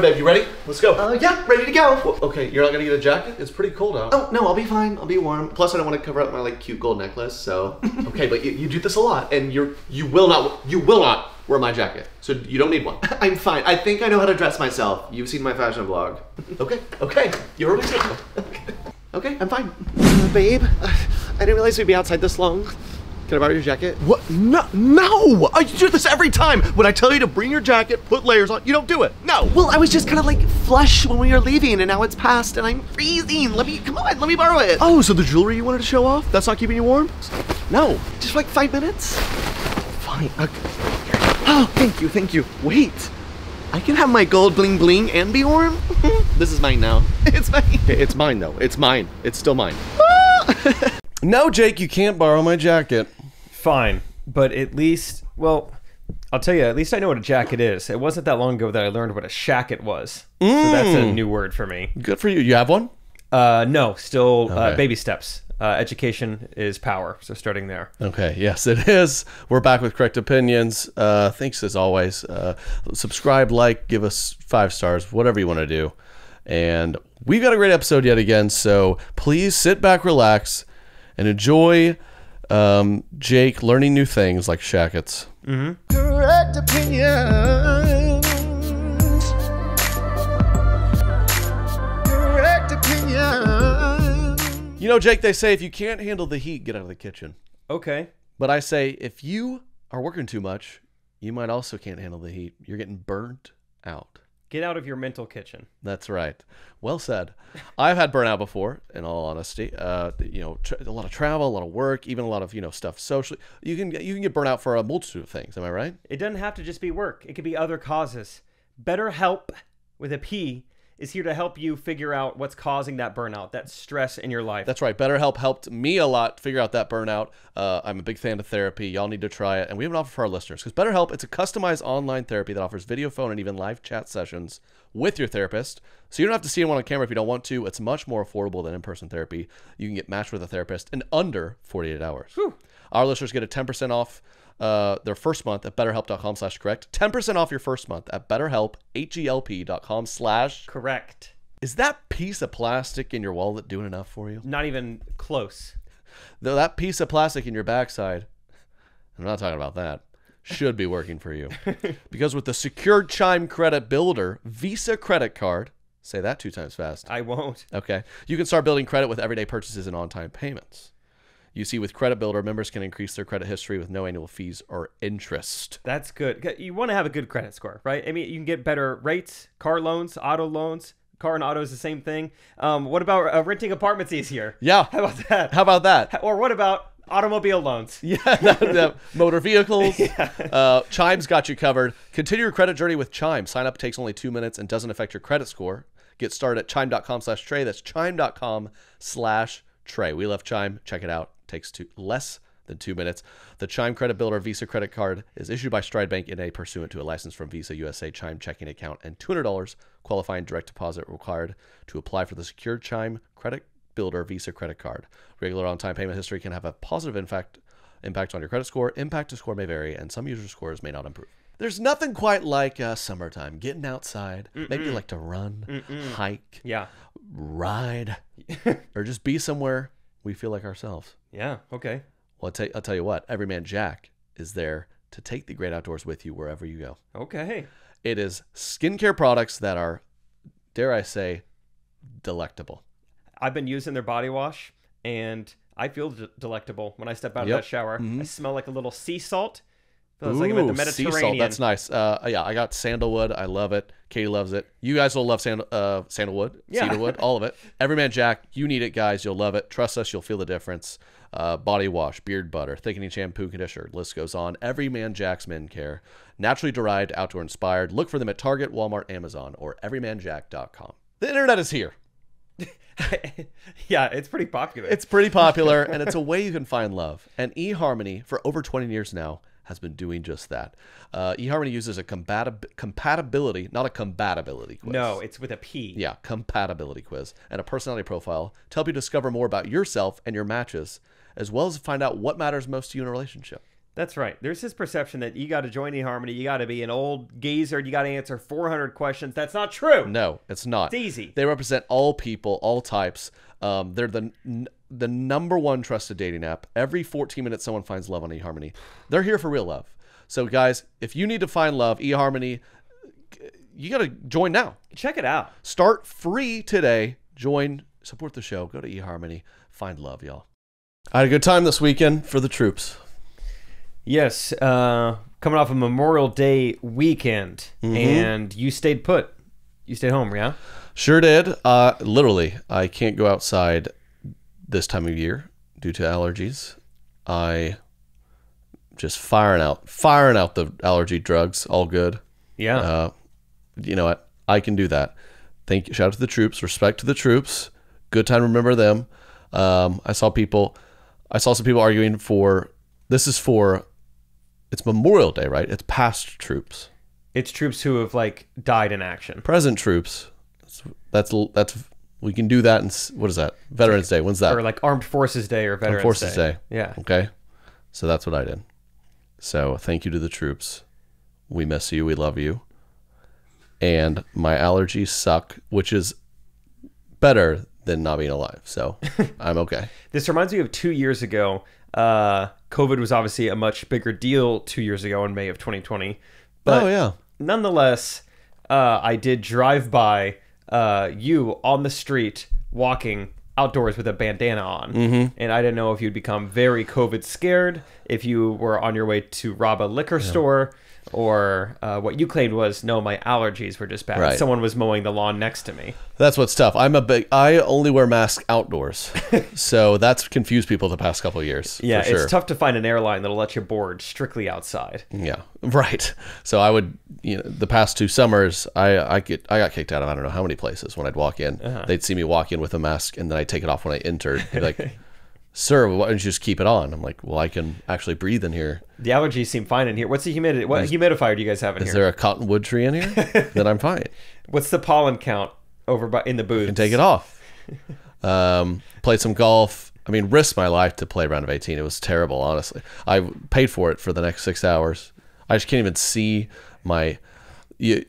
Babe, you ready? Let's go. Yeah, ready to go. Well, okay, you're not gonna get a jacket? It's pretty cold out. Oh, no, I'll be fine. I'll be warm. Plus, I don't want to cover up my, like, cute gold necklace, so. Okay, but you do this a lot, and you will not wear my jacket. So you don't need one. I'm fine. I think I know how to dress myself. You've seen my fashion vlog. Okay. You already said so. Okay, I'm fine. Babe, I didn't realize we'd be outside this long. Can I borrow your jacket? What? No! I do this every time. When I tell you to bring your jacket, put layers on, you don't do it. No! Well, I was just kind of like flush when we were leaving, and now it's past, and I'm freezing. Come on, let me borrow it. Oh, so the jewelry you wanted to show off, that's not keeping you warm? No, just for like 5 minutes. Fine. Okay. Oh, thank you. Wait, I can have my gold bling bling and be warm? This is mine now. It's mine. It's mine, though. It's mine. It's still mine. No, Jake, you can't borrow my jacket. Fine, but at least, well, I'll tell you, at least I know what a jacket is. It wasn't that long ago that I learned what a shacket was. So that's a new word for me. Good for you. You have one? No, still Okay. baby steps. Education is power, so starting there. Okay, yes, it is. We're back with Correct Opinions. Thanks as always. Subscribe, like, give us 5 stars, whatever you want to do. And we've got a great episode yet again, so please sit back, relax, and enjoy Jake learning new things like shackets. Correct opinions. Correct opinions. You know, Jake, they say if you can't handle the heat, get out of the kitchen. Okay. But I say if you are working too much, you might also can't handle the heat. You're getting burnt out. Get out of your mental kitchen. That's right. Well said. I've had burnout before, in all honesty. A lot of travel, a lot of work, even a lot of stuff socially. You can get burnout for a multitude of things. Am I right? It doesn't have to just be work. It could be other causes. BetterHelp with a P is here to help you figure out what's causing that burnout, that stress in your life. That's right. BetterHelp helped me a lot figure out that burnout. I'm a big fan of therapy. Y'all need to try it. And we have an offer for our listeners. Because BetterHelp, it's a customized online therapy that offers video, phone, and even live chat sessions with your therapist. So you don't have to see anyone on camera if you don't want to. It's much more affordable than in-person therapy. You can get matched with a therapist in under 48 hours. Whew. Our listeners get a 10% off their first month at betterhelp.com/correct. 10% off your first month at betterhelp.com/correct. Is that piece of plastic in your wallet doing enough for you? Not even close. Though that piece of plastic in your backside, I'm not talking about that, should be working for you. Because with the Secured Chime Credit Builder Visa credit card, say that 2 times fast. I won't. Okay. You can start building credit with everyday purchases and on-time payments. You see, with Credit Builder, members can increase their credit history with no annual fees or interest. That's good. You want to have a good credit score, right? I mean, you can get better rates, car loans, auto loans. Car and auto is the same thing. What about renting apartments easier? Yeah. How about that? How about that? Or what about automobile loans? Yeah, motor vehicles. Yeah. Chime's got you covered. Continue your credit journey with Chime. Sign up takes only 2 minutes and doesn't affect your credit score. Get started at chime.com/Trey. That's chime.com/Trey. We love Chime. Check it out. Takes less than 2 minutes. The Chime Credit Builder Visa credit card is issued by Stride Bank N.A. pursuant to a license from Visa USA Chime checking account, and $200 qualifying direct deposit required to apply for the Secured Chime Credit Builder Visa credit card. Regular on-time payment history can have a positive impact on your credit score. Impact to score may vary, and some user scores may not improve. There's nothing quite like summertime. Getting outside. Maybe you like to run, hike, ride, or just be somewhere we feel like ourselves. Yeah, okay. Well, I'll tell you what. Everyman Jack is there to take the great outdoors with you wherever you go. Okay. It is skincare products that are, dare I say, delectable. I've been using their body wash, and I feel delectable when I step out of that shower. I smell like a little sea salt. Feels like I'm at the Mediterranean. Sea salt, that's nice. Yeah, I got sandalwood. I love it. Katie loves it. You guys will love sandalwood, cedarwood, all of it. Everyman Jack, you need it, guys. You'll love it. Trust us, you'll feel the difference. Body wash, beard butter, thickening shampoo, conditioner, list goes on. Everyman Jack's Men Care. Naturally derived, outdoor inspired. Look for them at Target, Walmart, Amazon, or everymanjack.com. The internet is here. Yeah, it's pretty popular. It's pretty popular, and it's a way you can find love. And eHarmony, for over 20 years now, has been doing just that. eHarmony uses a compatibility, not a compatibility quiz. No, it's with a P. Yeah, compatibility quiz and a personality profile to help you discover more about yourself and your matches, as well as find out what matters most to you in a relationship. That's right. There's this perception that you got to join eHarmony, you got to be an old geezer, you got to answer 400 questions. That's not true. No, it's not. It's easy. They represent all people, all types. They're the number one trusted dating app. Every 14 minutes, someone finds love on eHarmony. They're here for real love. So, guys, if you need to find love, eHarmony, you got to join now. Check it out. Start free today. Join, support the show. Go to eHarmony. Find love, y'all. I had a good time this weekend for the troops. Yes, coming off a Memorial Day weekend, and you stayed put. You stayed home, yeah? Sure did. Literally, I can't go outside this time of year due to allergies. I just firing out the allergy drugs. All good. Yeah. You know what? I can do that. Shout out to the troops. Respect to the troops. Good time to remember them. I saw some people arguing it's Memorial Day, right? It's past troops. It's troops who have died in action. Present troops. That's we can do that. And what is that? Veterans Day. When's that? Or Armed Forces Day or Veterans Armed Forces Day. Yeah. Okay. So that's what I did. So thank you to the troops. We miss you. We love you. And my allergies suck, which is better than not being alive. So I'm okay. This reminds me of 2 years ago. COVID was obviously a much bigger deal 2 years ago in May of 2020. But nonetheless, I did drive by you on the street walking outdoors with a bandana on. And I didn't know if you'd become very COVID scared, if you were on your way to rob a liquor store, or what you claimed was, no, my allergies were just bad. Right. Someone was mowing the lawn next to me. That's what's tough. I only wear masks outdoors. So that's confused people the past couple of years. Yeah, for sure. It's tough to find an airline that'll let you board strictly outside. Yeah, right. So I would, the past 2 summers, I got kicked out of I don't know how many places when I'd walk in. They'd see me walk in with a mask, and then I'd take it off when I entered. They'd be like, sir, why don't you just keep it on? I'm like, well, I can actually breathe in here. The allergies seem fine in here. What's the humidity? What humidifier do you guys have in here? Is there a cottonwood tree in here? Then I'm fine. What's the pollen count in the booth? And take it off. Played some golf. I mean, risked my life to play a round of 18. It was terrible, honestly. I paid for it for the next 6 hours. I just can't even see my... You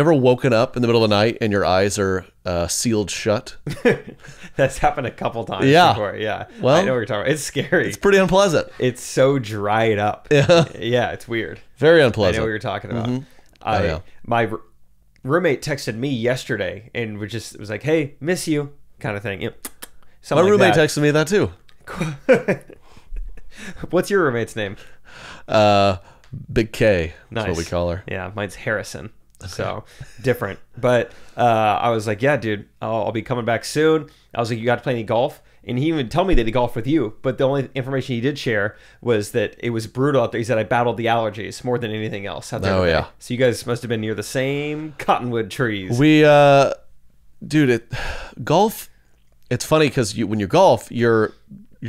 ever woken up in the middle of the night and your eyes are sealed shut? That's happened a couple times before. Yeah. Well, I know what you're talking about. It's scary. It's pretty unpleasant. It's so dried up. Yeah, it's weird. Very unpleasant. I know what you're talking about. My roommate texted me yesterday and was like, hey, miss you, kind of thing. My roommate texted me that too. What's your roommate's name? Big K. Nice. That's what we call her. Yeah, mine's Harrison. So different. But I was like, yeah, dude, I'll be coming back soon. I was like, you got to play any golf? And he even told me that he golfed with you. But the only information he did share was that it was brutal out there. He said, I battled the allergies more than anything else out there. Oh, yeah. So you guys must have been near the same cottonwood trees. Golf, it's funny because when you golf, you're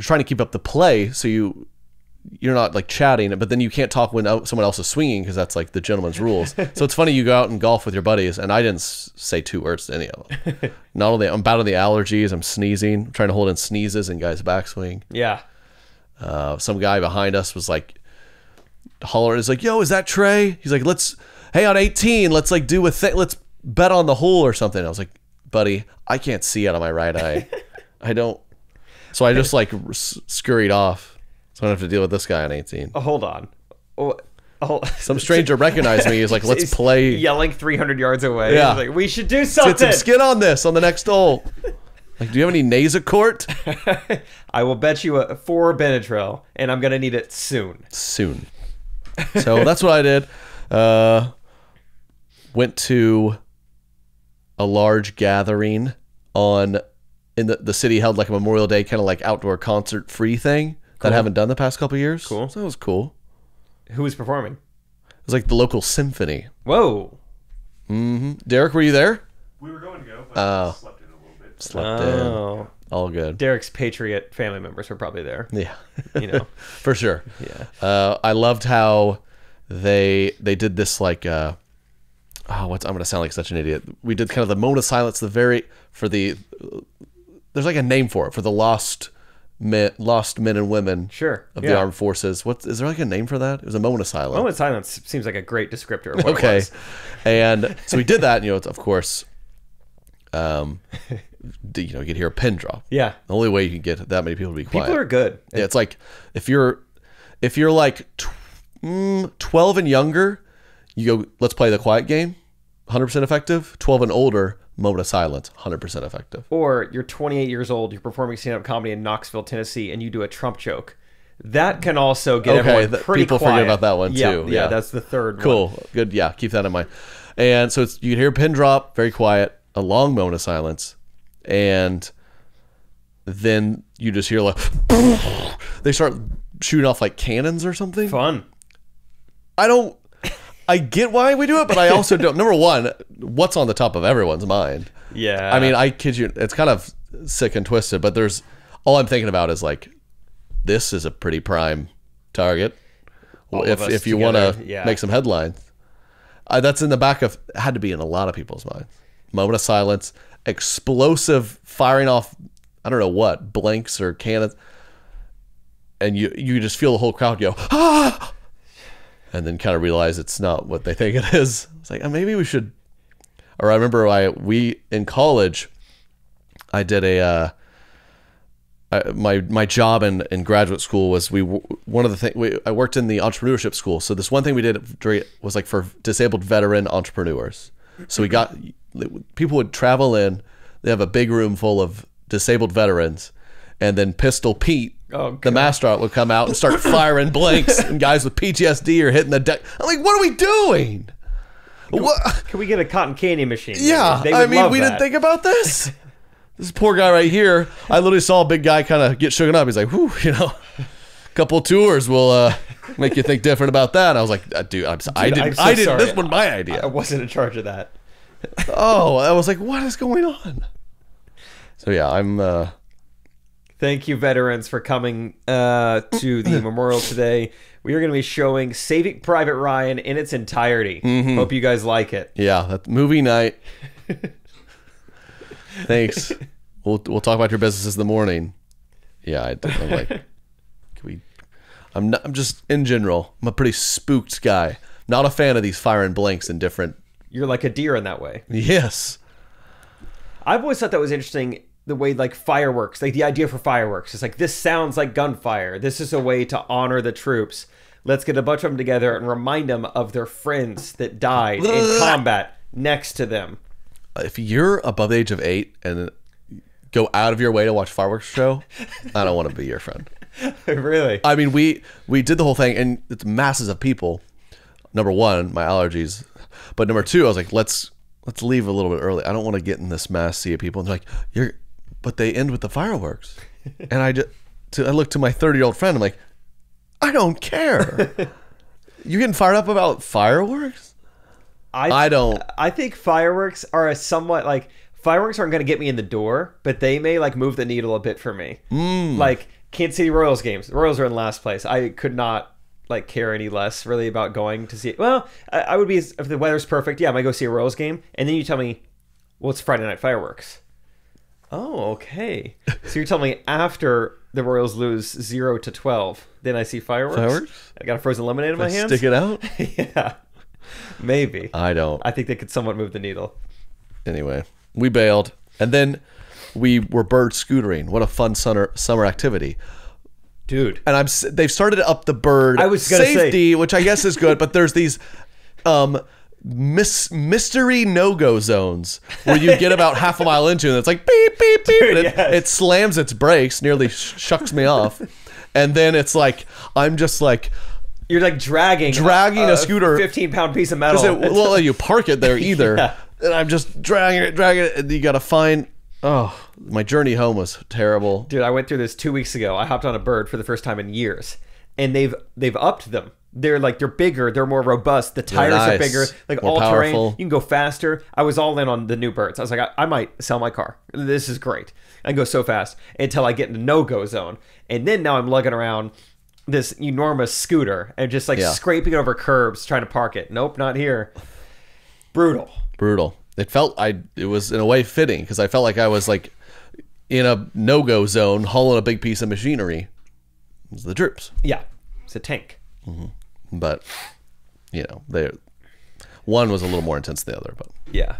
trying to keep up the play. So you're not chatting, but then you can't talk when someone else is swinging because that's the gentleman's rules. So it's funny, you go out and golf with your buddies, and I didn't say 2 words to any of them. Not only I'm battling the allergies, I'm sneezing, trying to hold in sneezes in guys' backswing. Yeah. Some guy behind us was hollering, is yo, is that Trey? He's like, hey, on 18, let's do a thing, let's bet on the hole or something. I was like, buddy, I can't see out of my right eye. I don't. So I just scurried off. So I don't have to deal with this guy on 18. Oh, hold on. Some stranger recognized me. He's like, let's play. Yelling 300 yards away. Yeah. He's like, we should do something. Get some skin on this on the next hole. Do you have any Nasacort? I will bet you 4 Benadryl, and I'm going to need it soon. So that's what I did. Went to a large gathering in the city, held a Memorial Day kind of outdoor concert free thing. That I haven't done the past couple of years. Cool. So that was cool. Who was performing? It was the local symphony. Whoa. Derek, were you there? We were going to go, but I slept in a little bit. Slept in. All good. Derek's Patriot family members were probably there. Yeah. For sure. Yeah. I loved how they did this I'm going to sound like such an idiot. We did kind of the moment of silence, there's a name for it, for the lost lost men and women of the armed forces. Is there like a name for that? It was a moment of silence. Moment of silence seems like a great descriptor of what okay. it was. And so we did that, and, of course, you could hear a pin drop. Yeah. The only way you can get that many people to be quiet. People are good. Yeah, it's like if you're like 12 and younger, you go, let's play the quiet game, 100% effective. 12 and older, moment of silence, 100% effective. Or you're 28 years old, you're performing stand-up comedy in Knoxville, Tennessee, and you do a Trump joke. That can also get everyone pretty people quiet. forget about that one too. Yeah, that's the third cool. one. Good. Yeah, keep that in mind. And so you can hear a pin drop, very quiet, a long moment of silence, and then you just hear like they start shooting off like cannons or something. Fun. I get why we do it, but I also don't. Number one, what's on the top of everyone's mind? Yeah. I mean, I kid you, it's kind of sick and twisted, but all I'm thinking about is like, this is a pretty prime target. If you want to make some headlines. That's in the back of, had to be in a lot of people's minds. Moment of silence, explosive firing off, I don't know what, blanks or cannons. And you just feel the whole crowd go, ah! And then kind of realize it's not what they think it is. It's like, maybe we should. Or I remember in college, I did my job in graduate school was I worked in the entrepreneurship school. So this one thing we did was like for disabled veteran entrepreneurs. So people would travel in, they have a big room full of disabled veterans, and then Pistol Pete, the mascot, would come out and start firing blanks, and guys with PTSD are hitting the deck. I'm like, what are we doing? Can we get a cotton candy machine? Yeah, we didn't think about this. This poor guy right here, I literally saw a big guy kind of get shooken up. He's like, whew, a couple of tours will make you think different about that. And I was like, dude, I didn't. This was my idea. I wasn't in charge of that. I was like, what is going on? So yeah, I'm. Thank you, veterans, for coming to the memorial today. We are going to be showing Saving Private Ryan in its entirety. Mm-hmm. Hope you guys like it. Yeah, that movie night. Thanks. We'll talk about your businesses in the morning. Yeah, I'm like, I'm just in general. I'm a pretty spooked guy. Not a fan of these firing blanks in different. You're like a deer in that way. Yes. I've always thought that was interesting. The way like fireworks, like the idea for fireworks, it's like, this sounds like gunfire. This is a way to honor the troops. Let's get a bunch of them together and remind them of their friends that died in combat next to them. If you're above the age of 8 and go out of your way to watch fireworks show, I don't want to be your friend. Really? I mean, we did the whole thing, and it's masses of people. Number one, my allergies, but number two, I was like, let's leave a little bit early. I don't want to get in this mass sea of people. And they're like, but they end with the fireworks, and I look to my 30-year-old friend. I'm like, I don't care. You getting fired up about fireworks? I don't. I think fireworks are fireworks aren't going to get me in the door, but they may like move the needle a bit for me. Like Kansas City Royals games. The Royals are in last place. I could not like care any less really about going to see it. Well, I would be, if the weather's perfect, yeah, I might go see a Royals game, and then you tell me, well, it's Friday night fireworks. Oh, okay. So you're telling me after the Royals lose 0-12, then I see fireworks? I got a frozen lemonade in my hands? Stick it out? Yeah. Maybe. I don't. I think they could somewhat move the needle. Anyway, we bailed. And then we were bird scootering. What a fun summer activity. Dude. And they've started up the bird safety, which I guess is good, but there's these mystery no-go zones where you get about half a mile into, and it's like beep beep beep. Dude, it slams its brakes, nearly shucks me off, and then it's like I'm just like, you're like dragging a scooter, 15-pound piece of metal. It won't let you park it there either. Yeah. And I'm just dragging it, and you gotta find. Oh, my journey home was terrible. Dude, I went through this 2 weeks ago. I hopped on a bird for the first time in years, and they've upped them. They're bigger, they're more robust. The tires are bigger, like more all powerful. Terrain. You can go faster. I was all in on the new birds. I was like, I might sell my car. This is great. I can go so fast until I get in the no-go zone, and then now I'm lugging around this enormous scooter and just scraping over curbs trying to park it. Nope, not here. Brutal. It was in a way fitting because I felt like I was like in a no-go zone, hauling a big piece of machinery. It's the troops. Yeah, it's a tank. But, one was a little more intense than the other. But Yeah.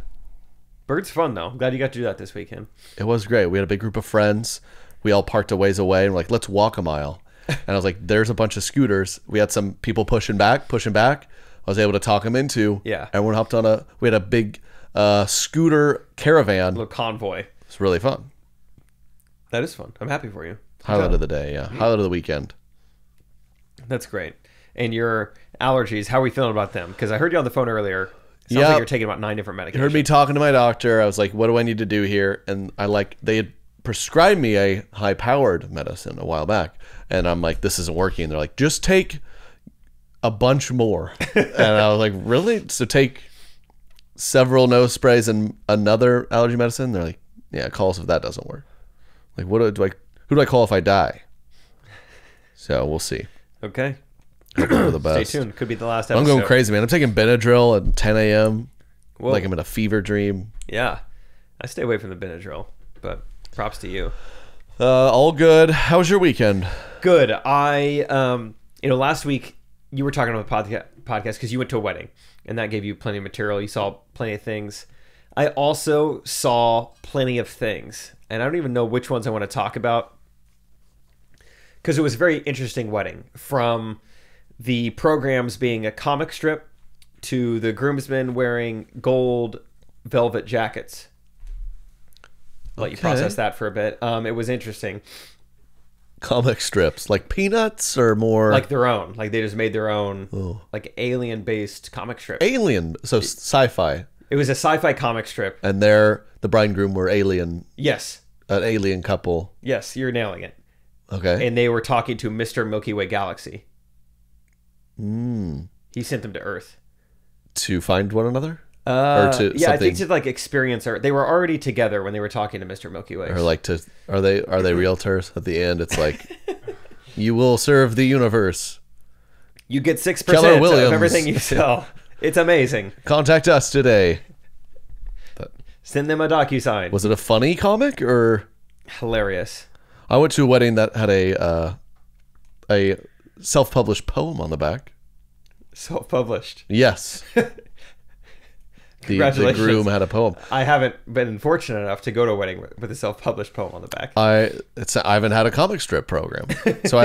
Bird's fun, though. I'm glad you got to do that this weekend. it was great. We had a big group of friends. We all parked a ways away and we're like, let's walk a mile. And I was like, there's a bunch of scooters. We had some people pushing back. I was able to talk them into. Yeah. Everyone hopped on we had a big scooter caravan. A little convoy. It's really fun. That is fun. I'm happy for you. Highlight of the day, yeah. Highlight of the weekend. That's great. And your allergies, how are we feeling about them? Because I heard you on the phone earlier. Sounds like you're taking about 9 different medications. You heard me talking to my doctor. I was like, what do I need to do here? And they had prescribed me a high-powered medicine a while back. And I'm like, this isn't working. They're like, just take a bunch more. And I was like, really? So take several nose sprays and another allergy medicine? They're like, yeah, call us if that doesn't work. Like, who do I call if I die? So we'll see. Okay. Hoping for the best. Stay tuned. Could be the last episode. I'm going crazy, man. I'm taking Benadryl at 10 a.m. Whoa. Like I'm in a fever dream. Yeah. I stay away from the Benadryl, but props to you. All good. How was your weekend? Good. Last week you were talking on the podcast because you went to a wedding, and that gave you plenty of material. You saw plenty of things. I also saw plenty of things, and I don't even know which ones I want to talk about because it was a very interesting wedding. From the programs being a comic strip to the groomsmen wearing gold velvet jackets. I'll let you process that for a bit. It was interesting. Comic strips, like Peanuts or more? Like their own. Like they just made their own like alien-based comic strip. Alien, so sci-fi. It was a sci-fi comic strip. And the bride and groom were alien. Yes. An alien couple. Yes, you're nailing it. Okay. And they were talking to Mr. Milky Way Galaxy. Mm. He sent them to Earth. To find one another? I think to like experience Earth. They were already together when they were talking to Mr. Milky Way. Or like are they realtors? At the end it's like, you will serve the universe. You get 6% of everything you sell. It's amazing. Contact us today. Send them a DocuSign. Was it a funny comic or hilarious? I went to a wedding that had a self-published poem on the back. Self-published. Yes. The groom had a poem. I haven't been fortunate enough to go to a wedding with a self-published poem on the back. I haven't had a comic strip program, so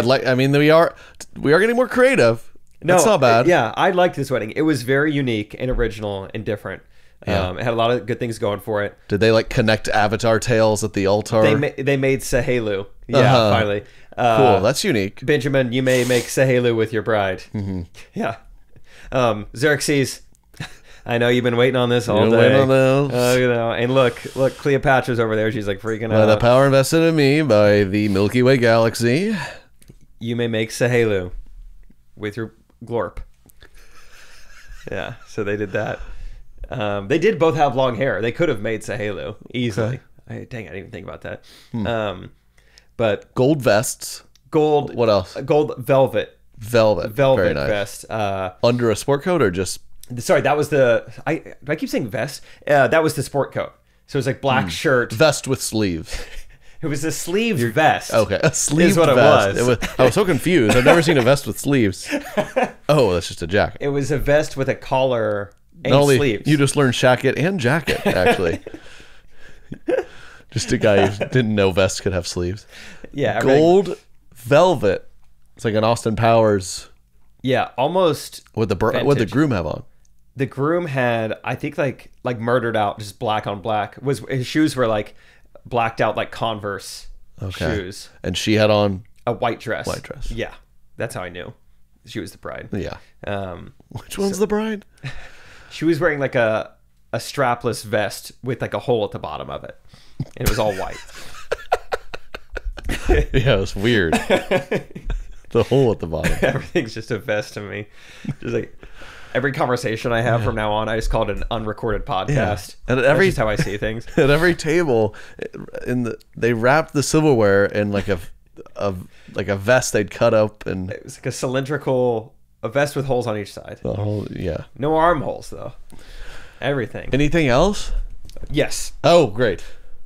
we are getting more creative. No, that's not bad. Yeah, I liked this wedding. It was very unique and original and different. Yeah. It had a lot of good things going for it. Did they like connect Avatar tales at the altar? They made Sahelu. Yeah, finally. Cool. That's unique. Benjamin, you may make Sahelu with your bride. Mm-hmm. Yeah. Xerxes, I know you've been waiting on this all day. Waiting on this. And look, Cleopatra's over there. She's like freaking out. By the power invested in me by the Milky Way Galaxy, you may make Sahelu with your glorp. Yeah, so they did that. They did both have long hair. They could have made Sahelu easily. Okay. Dang, I didn't even think about that. But gold vests. Gold. What else? Gold velvet. Velvet. Very nice. Vest. Under a sport coat or just? Sorry, that was the. I keep saying vest. That was the sport coat. So it was like black shirt. Vest with sleeves. It was a sleeved vest. Okay, a sleeved vest. It was. I was so confused. I've never seen a vest with sleeves. Oh, that's just a jacket. It was a vest with a collar and Not only sleeves. You just learned shacket and jacket, actually. Just a guy who didn't know vests could have sleeves. Yeah. Gold velvet. It's like an Austin Powers. Yeah, almost. What the groom have on? The groom had, I think, like murdered out, just black on black. His shoes were like blacked out, like Converse shoes. And she had on a white dress. White dress. Yeah, that's how I knew she was the bride. Yeah. Which one's the bride? She was wearing like a strapless vest with like a hole at the bottom of it, and it was all white. Yeah, it was weird. The hole at the bottom. Everything's just a vest to me. Just like every conversation I have from now on, I just call it an unrecorded podcast. Yeah. And that's just how I see things. At every table, they wrapped the silverware in like a vest they'd cut up, and it was like a vest with holes on each side. Yeah. No armholes though. Everything. Anything else? Yes. Oh, great.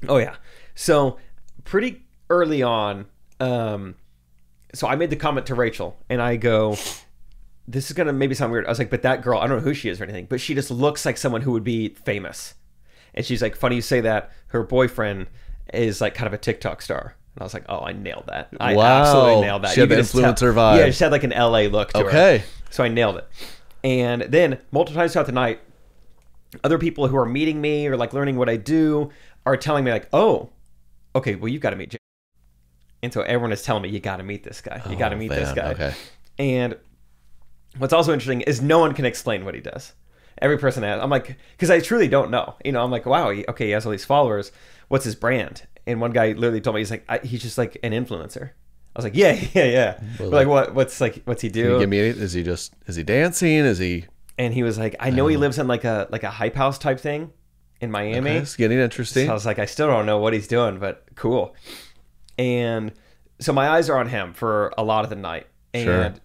Oh yeah. So pretty early on, so I made the comment to Rachel, and I go, this is going to maybe sound weird. I was like, but that girl, I don't know who she is or anything, but she just looks like someone who would be famous. And she's like, funny you say that. Her boyfriend is like kind of a TikTok star. And I was like, oh, I nailed that. I absolutely nailed that. She had the influencer vibe. Yeah, she had like an LA look to her. So I nailed it. And then multiple times throughout the night, other people who are meeting me or like learning what I do are telling me like, oh, okay, well, you've got to meet Jay. And so everyone is telling me, you got to meet this guy. You got to meet this guy. Okay. And what's also interesting is no one can explain what he does. Every person has. I'm like, because I truly don't know. You know, I'm like, wow, he has all these followers. What's his brand? And one guy literally told me, he's like, he's just like an influencer. I was like, yeah. Well, like, what's he do? Can you give me? Is he dancing? Is he? And he was like, I know he lives in like a hype house type thing in Miami. Okay, it's getting interesting. So I was like, I still don't know what he's doing, but cool. And so my eyes are on him for a lot of the night. And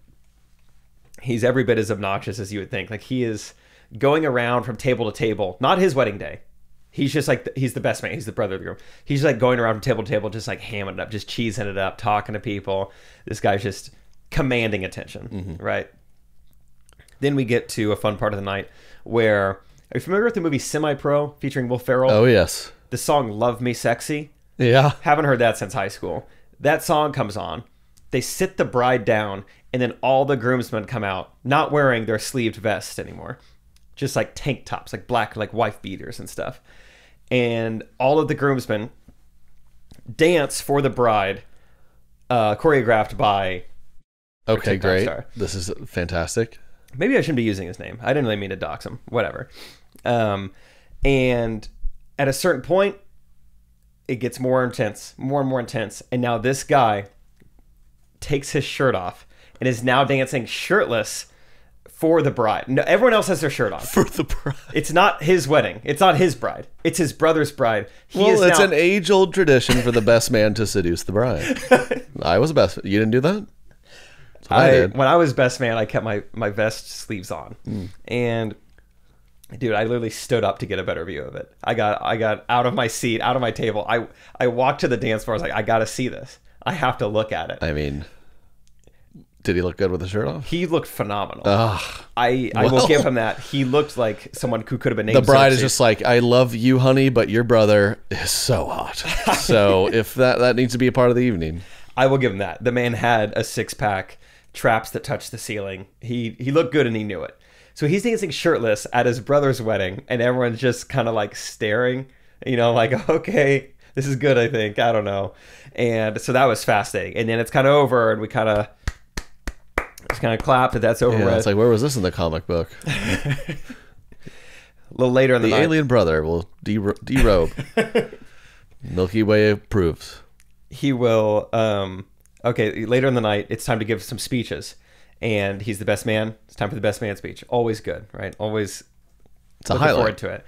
he's every bit as obnoxious as you would think. Like, he is going around from table to table. Not his wedding day. He's just like, he's the best man. He's the brother of the groom. He's like going around from table to table, just like hamming it up, just cheesing it up, talking to people. This guy's just commanding attention, right? Then we get to a fun part of the night where, are you familiar with the movie Semi-Pro featuring Will Ferrell? Oh, yes. The song Love Me Sexy? Yeah. Haven't heard that since high school. That song comes on. They sit the bride down, and then all the groomsmen come out, not wearing their sleeved vests anymore. Just like tank tops, like black, like wife beaters and stuff. And all of the groomsmen dance for the bride, choreographed by... Okay, great. Star. This is fantastic. Maybe I shouldn't be using his name. I didn't really mean to dox him. Whatever. And at a certain point, it gets more intense, more and more intense. And now this guy takes his shirt off and is now dancing shirtless for the bride. No, everyone else has their shirt on. For the bride. It's not his wedding. It's not his bride. It's his brother's bride. It's an age-old tradition for the best man to seduce the bride. I was a best. You didn't do that? I did. When I was best man, I kept my vest sleeves on. And dude, I literally stood up to get a better view of it. I got out of my seat, out of my table. I walked to the dance floor. I was like, I got to see this. I have to look at it. I mean, did he look good with the shirt off? He looked phenomenal. I will give him that. He looked like someone who could have been named. The bride is just like, I love you, honey, but your brother is so hot. So if that needs to be a part of the evening. I will give him that. The man had a six-pack, traps that touched the ceiling. He looked good and he knew it. So he's dancing shirtless at his brother's wedding, and everyone's just kind of like staring, you know, like, okay, this is good, I think. I don't know. And so that was fascinating. And then it's kind of over, and we kind of just kind of clapped that that's over with. It's like, where was this in the comic book? A little later in the night. The alien brother will derobe. Milky Way approves. He will, okay, later in the night, it's time to give some speeches. And he's the best man. It's time for the best man speech. Always good, right? Always looking forward to it.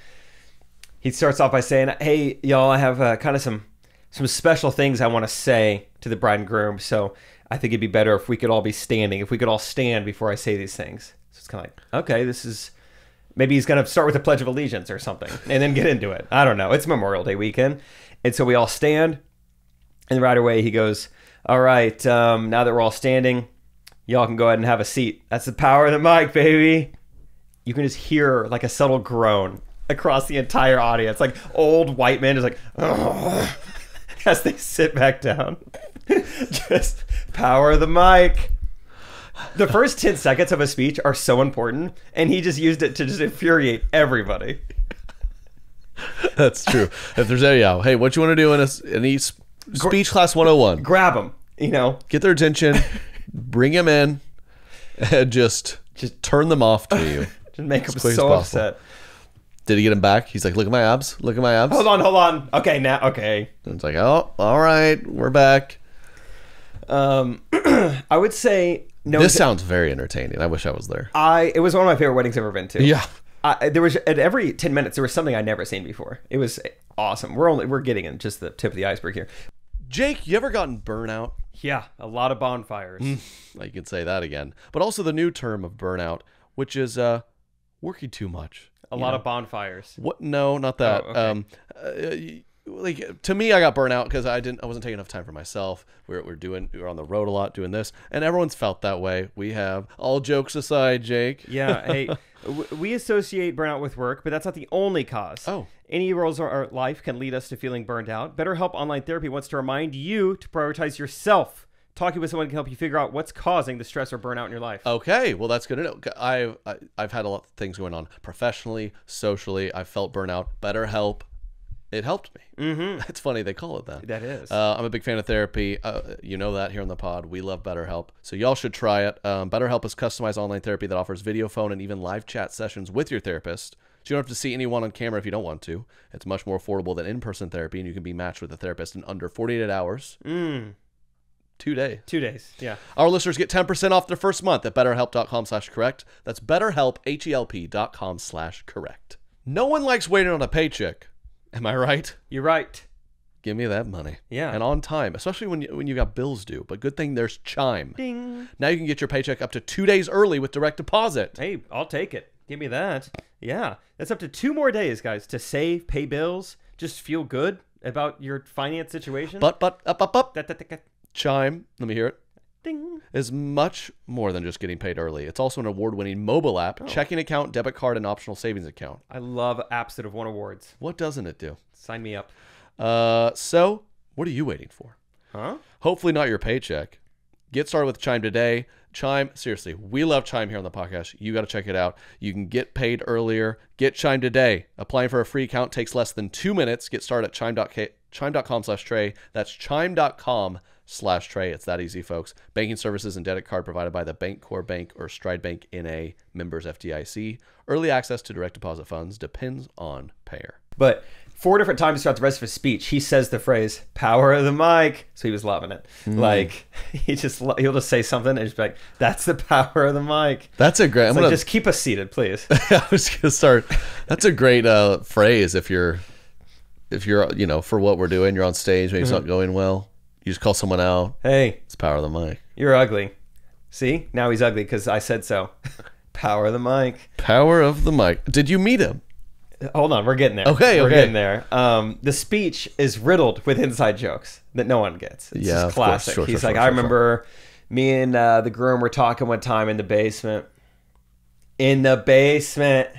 He starts off by saying, hey, y'all, I have kind of some special things I want to say to the bride and groom. So I think it'd be better if we could all be standing, if we could all stand before I say these things. So it's kind of like, okay, this is... Maybe he's going to start with a Pledge of Allegiance or something and then get into it. I don't know. It's Memorial Day weekend. And so we all stand. And right away he goes, all right, now that we're all standing... Y'all can go ahead and have a seat. That's the power of the mic, baby. You can just hear like a subtle groan across the entire audience. Like old white men just like, oh, as they sit back down. Just power of the mic. The first 10 seconds of a speech are so important, and he just used it to just infuriate everybody. That's true. If there's any, hey, what you want to do in any speech class 101? Grab them, you know. Get their attention. Bring him in and just turn them off to you. Just make them so upset. Did he get him back? He's like, look at my abs. Look at my abs. Hold on. Okay, now, okay. And it's like, oh, all right. We're back. I would say... no. This sounds very entertaining. I wish I was there. It was one of my favorite weddings I've ever been to. Yeah. There was, at every 10 minutes, there was something I'd never seen before. It was awesome. We're getting in just the tip of the iceberg here. Jake, you ever gotten burnout? Yeah, a lot of bonfires. I can say that again. But also the new term of burnout, which is working too much. A lot of bonfires. What? No, not that. Oh, okay. like to me, I got burnt out because I wasn't taking enough time for myself. We're on the road a lot doing this, and everyone's felt that way. We have. All jokes aside, Jake. Yeah. Hey, we associate burnout with work, but that's not the only cause. Oh. Any roles of our life can lead us to feeling burned out. BetterHelp Online Therapy wants to remind you to prioritize yourself. Talking with someone can help you figure out what's causing the stress or burnout in your life. Okay, well, that's good to know. I've had a lot of things going on professionally, socially. I felt burnout. BetterHelp, it helped me. Mm-hmm. It's funny they call it that. That is. I'm a big fan of therapy. You know that here on the pod. We love BetterHelp, so y'all should try it. BetterHelp is customized online therapy that offers video, phone, and even live chat sessions with your therapist. So you don't have to see anyone on camera if you don't want to. It's much more affordable than in-person therapy, and you can be matched with a therapist in under 48 hours. 2 days. 2 days, yeah. Our listeners get 10% off their first month at betterhelp.com/correct. That's betterhelp, HELP.com/correct. No one likes waiting on a paycheck. Am I right? You're right. Give me that money. Yeah. And on time, especially when you got bills due. But good thing there's Chime. Ding. Now you can get your paycheck up to 2 days early with direct deposit. Hey, I'll take it. Give me that. Yeah. That's up to 2 more days, guys, to save, pay bills, just feel good about your finance situation. Up. Chime, let me hear it. Ding. Is much more than just getting paid early. It's also an award-winning mobile app, checking account, debit card, and optional savings account. I love apps that have won awards. What doesn't it do? Sign me up. So, what are you waiting for? Huh? Hopefully not your paycheck. Get started with Chime today. Chime, seriously, we love Chime here on the podcast. You got to check it out. You can get paid earlier. Get Chime today. Applying for a free account takes less than 2 minutes. Get started at chime.com/Trey. That's chime.com/Trey. It's that easy, folks. Banking services and debit card provided by the Bancorp Bank or Stride Bank NA, members FDIC. Early access to direct deposit funds depends on payer. But 4 different times throughout the rest of his speech, he says the phrase "power of the mic," so he was loving it. Like he'll just say something and just be like, "That's the power of the mic." That's a great. Just keep us seated, please. I was gonna start. That's a great phrase if you're for what we're doing, you're on stage, maybe it's not going well. You just call someone out. Hey, it's power of the mic. You're ugly. See, now he's ugly because I said so. Power of the mic. Power of the mic. Did you meet him? Hold on, we're getting there. Okay, we're getting there. The speech is riddled with inside jokes that no one gets. It's just classic. He's like, I remember me and the groom were talking one time in the basement. In the basement.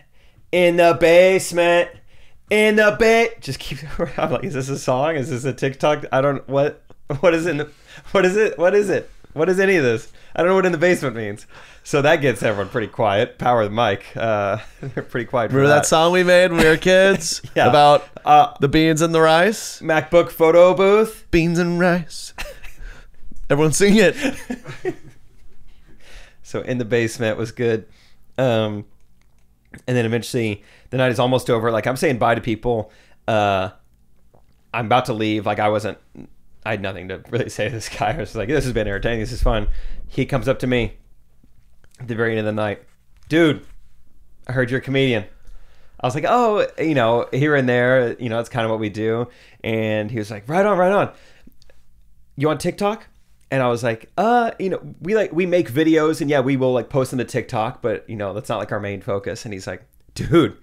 Just keep. I'm like, is this a song? Is this a TikTok? I don't. What is it? What is it? What is it? What is any of this? I don't know what in the basement means. So that gets everyone pretty quiet. Power of the mic. They're pretty quiet. Remember that song we made when we were kids? Yeah. About the beans and the rice? MacBook photo booth. Beans and rice. Everyone sing it. So in the basement was good. And then eventually the night is almost over. Like I'm saying bye to people. I'm about to leave. Like I had nothing to really say to this guy. I was just like, this has been entertaining. This is fun. He comes up to me at the very end of the night. Dude, I heard you're a comedian. I was like, oh, here and there, it's kind of what we do. And he was like, right on. You on TikTok? And I was like, we make videos and yeah, we will like post them to TikTok, but that's not like our main focus. And he's like, dude,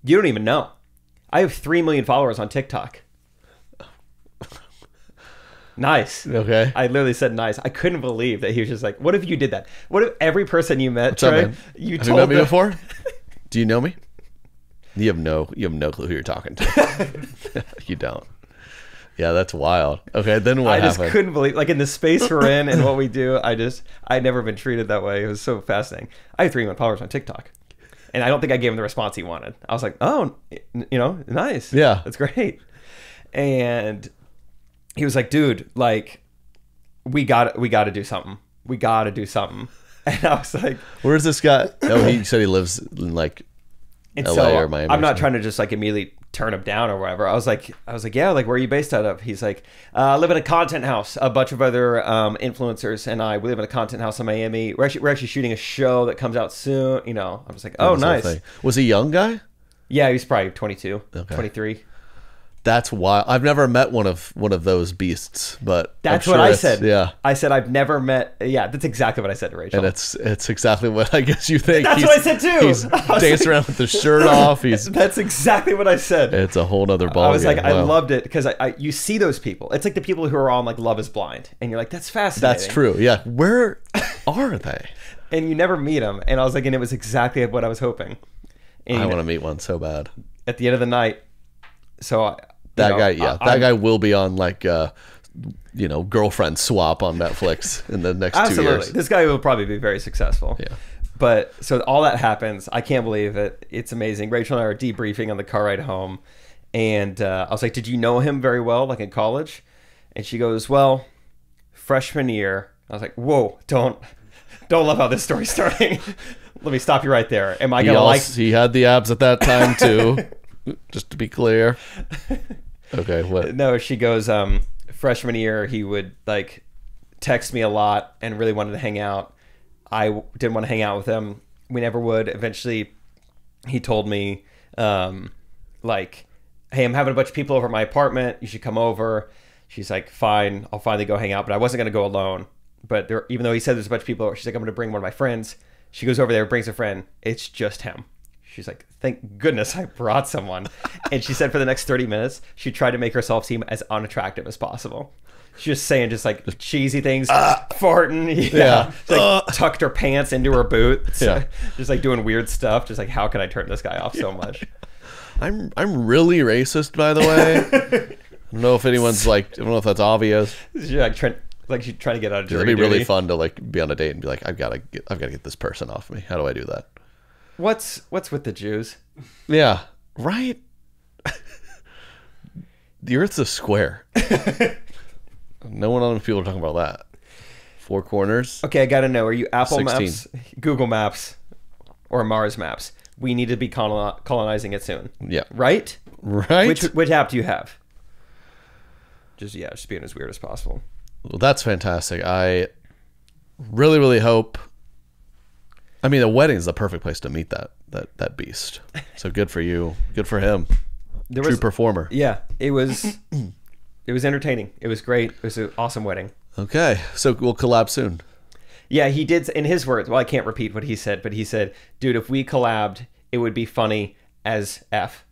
you don't even know. I have 3 million followers on TikTok. Nice. Okay. I literally said nice. I couldn't believe that he was just like, what if you did that? What if every person you met, Trey, have you met me before? Do you know me? You have no clue who you're talking to. You don't. Yeah, that's wild. Okay, then what happened? I just couldn't believe, like in the space we're in and what we do, I'd never been treated that way. It was so fascinating. I have 3 million followers on TikTok. And I don't think I gave him the response he wanted. I was like, oh, nice. Yeah. That's great. And he was like, dude, like, we got to do something. We got to do something. And I was like, where's this guy? Oh, he said he lives in like LA or Miami. I'm not trying to just like immediately turn him down or whatever. I was like, yeah, like, where are you based out of? He's like, I live in a content house. A bunch of other influencers and we live in a content house in Miami. We're actually shooting a show that comes out soon. I was like, oh, nice. Was he a young guy? Yeah, he was probably 22, okay. 23. That's wild. I've never met one of those beasts, but that's what I said. Yeah, I said I've never met. Yeah, that's exactly what I said to Rachel. And it's exactly what I guess you think. That's what I said too. He's dancing around with the shirt off. That's exactly what I said. It's a whole nother ball. I was like, wow. I loved it because you see those people. It's like the people who are on like Love Is Blind, and you're like, that's fascinating. That's true. Yeah, where are they? And you never meet them. And I was like, and it was exactly what I was hoping. And I want to meet one so bad. At the end of the night, so that guy will be on like girlfriend swap on Netflix in the next 2 years. This guy will probably be very successful. Yeah. But so all that happens. I can't believe it. It's amazing. Rachel and I are debriefing on the car ride home, and I was like, "Did you know him very well, like in college?" And she goes, "Well, freshman year." I was like, "Whoa, don't love how this story's starting." Let me stop you right there. Am I gonna He had the abs at that time too. Just to be clear. Okay, what? No, she goes, freshman year, he would like text me a lot and really wanted to hang out. I didn't want to hang out with him. We never would. Eventually, he told me, like, hey, I'm having a bunch of people over at my apartment. You should come over. She's like, fine, I'll finally go hang out. But I wasn't going to go alone. But even though he said there's a bunch of people over, she's like, I'm going to bring one of my friends. She goes over there, brings a friend. It's just him. She's like, thank goodness I brought someone. And she said for the next 30 minutes, she tried to make herself seem as unattractive as possible. She was saying just like cheesy things, farting. Yeah. She, like, tucked her pants into her boots. Yeah. Just like doing weird stuff. Just like, how can I turn this guy off so much? I'm really racist, by the way. I don't know if anyone's like, I don't know if that's obvious. She's like she's trying to get out of jury duty. It'd be really duty. fun to like be on a date and be like, I've got to get this person off me. How do I do that? What's with the Jews? Yeah, right. The Earth's a square. No one on the people are talking about that. 4 corners. Okay, I gotta know. Are you Apple 16. Maps, Google Maps, or Mars Maps? We need to be colonizing it soon. Yeah. Right. Right. Which app do you have? Just being as weird as possible. Well, that's fantastic. I really, really hope. I mean, the wedding is the perfect place to meet that beast. So good for you. Good for him. True performer. Yeah, it was. It was entertaining. It was great. It was an awesome wedding. Okay, so we'll collab soon. Yeah, he did. In his words, well, I can't repeat what he said, but he said, "Dude, if we collabed, it would be funny as F."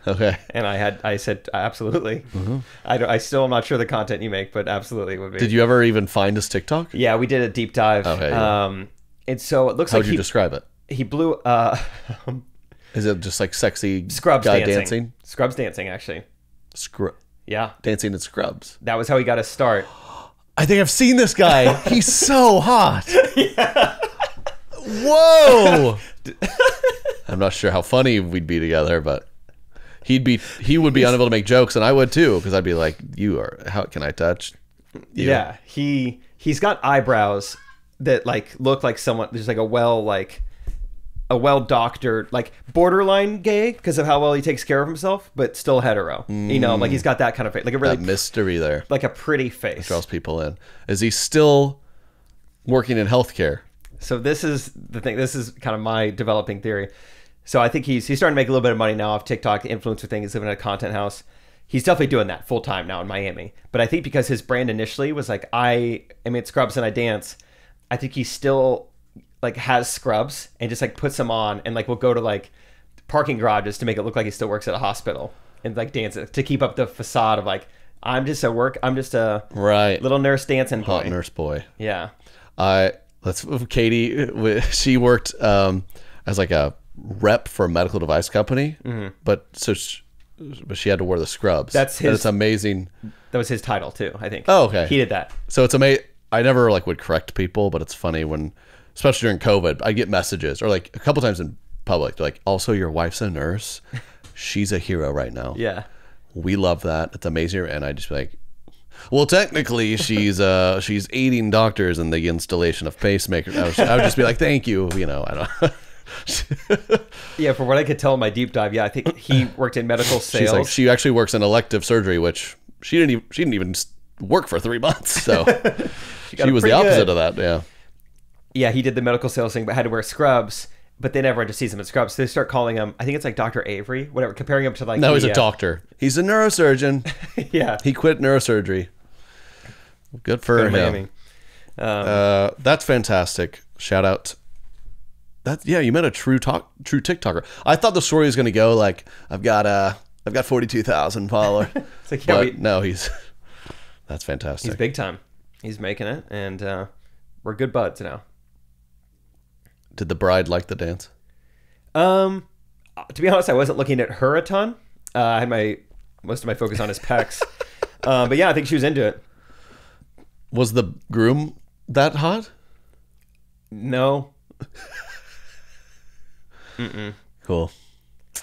Okay. And I said, absolutely. Mm-hmm. I still am not sure the content you make, but absolutely it would be. Did you ever even find his TikTok? Yeah, we did a deep dive. Okay. Yeah. And so it looks How like would you describe it? He blew. Is it just like sexy Scrubs guy dancing? Scrubs dancing, actually. Yeah. Dancing in Scrubs. That was how he got his start. I think I've seen this guy. He's so hot. Yeah. Whoa. I'm not sure how funny we'd be together, but he would be unable to make jokes, and I would too, because I'd be like, how can I touch you? Yeah. He's got eyebrows that like look like someone, there's like a well doctored, like borderline gay because of how well he takes care of himself, but still hetero. You know, like he's got that kind of face, like a really that mystery there, like a pretty face. Draws people in. Is he still working in healthcare? So this is the thing. This is kind of my developing theory. So I think he's starting to make a little bit of money now off TikTok, the influencer thing. He's living in a content house. He's definitely doing that full time now in Miami. But I think because his brand initially was like, I am in Scrubs and I dance. I think he still like has Scrubs and just like puts them on and like will go to like parking garages to make it look like he still works at a hospital and like dance to keep up the facade of like, I'm just a little nurse dancing boy. Hot nurse boy. Yeah. Katie, she worked as like a rep for a medical device company, but she had to wear the Scrubs. It's amazing. That was his title too, I think. Oh, okay. He did that. So it's amazing. I never like would correct people, but it's funny when, especially during COVID, I get messages or like a couple times in public, like, also your wife's a nurse. She's a hero right now. Yeah. We love that. It's amazing. And I just be like, well, technically she's aiding doctors in the installation of pacemakers. I would just be like, thank you. You know, I don't. Yeah, from what I could tell in my deep dive, yeah, I think he worked in medical sales. She's like, she actually works in elective surgery, which she didn't even work for 3 months. So she was the opposite of that. Yeah. Yeah, he did the medical sales thing, but had to wear Scrubs. but then everyone just sees him in scrubs. So they start calling him, I think it's like Dr. Avery, whatever, comparing him to like... No, he's a doctor. He's a neurosurgeon. Yeah. He quit neurosurgery. Good for him. That's fantastic. Shout out. You met a true TikToker. I thought the story was going to go like, I've got 42,000 followers. It's like, yeah, no, that's fantastic. He's big time. He's making it, and we're good buds now. Did the bride like the dance? To be honest, I wasn't looking at her a ton. I had most of my focus on his pecs. But yeah, I think she was into it. Was the groom that hot? No. Cool.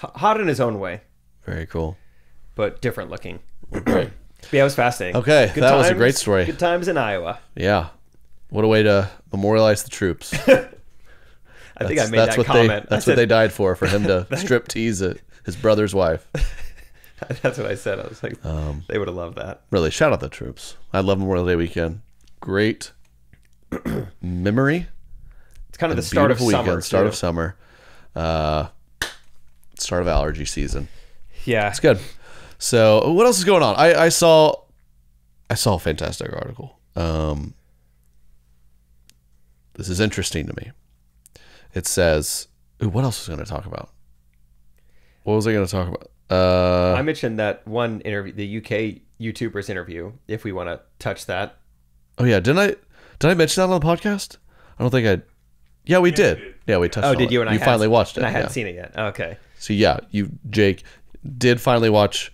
Hot in his own way. Very cool. But different looking. Great. But yeah, it was fascinating. Okay, that was a great story. Good times in Iowa. Yeah. What a way to memorialize the troops. I think I made that comment. That's what they died for him to strip tease his brother's wife. That's what I said. I was like, they would have loved that. Really, shout out the troops. I love Memorial Day weekend. Great memory. It's kind of the start of summer. Start of summer. Start of allergy season. Yeah. It's good. So what else is going on? I saw a fantastic article. This is interesting to me. It says, what else was I going to talk about? What was I going to talk about? I mentioned that one interview, the UK YouTubers interview, if we want to touch that. Oh yeah, did I mention that on the podcast? I don't think I. Yeah, we did. Yeah, we touched on it. Oh, did you? And you finally watched it. And I hadn't seen it yet. Okay. So yeah, Jake, did finally watch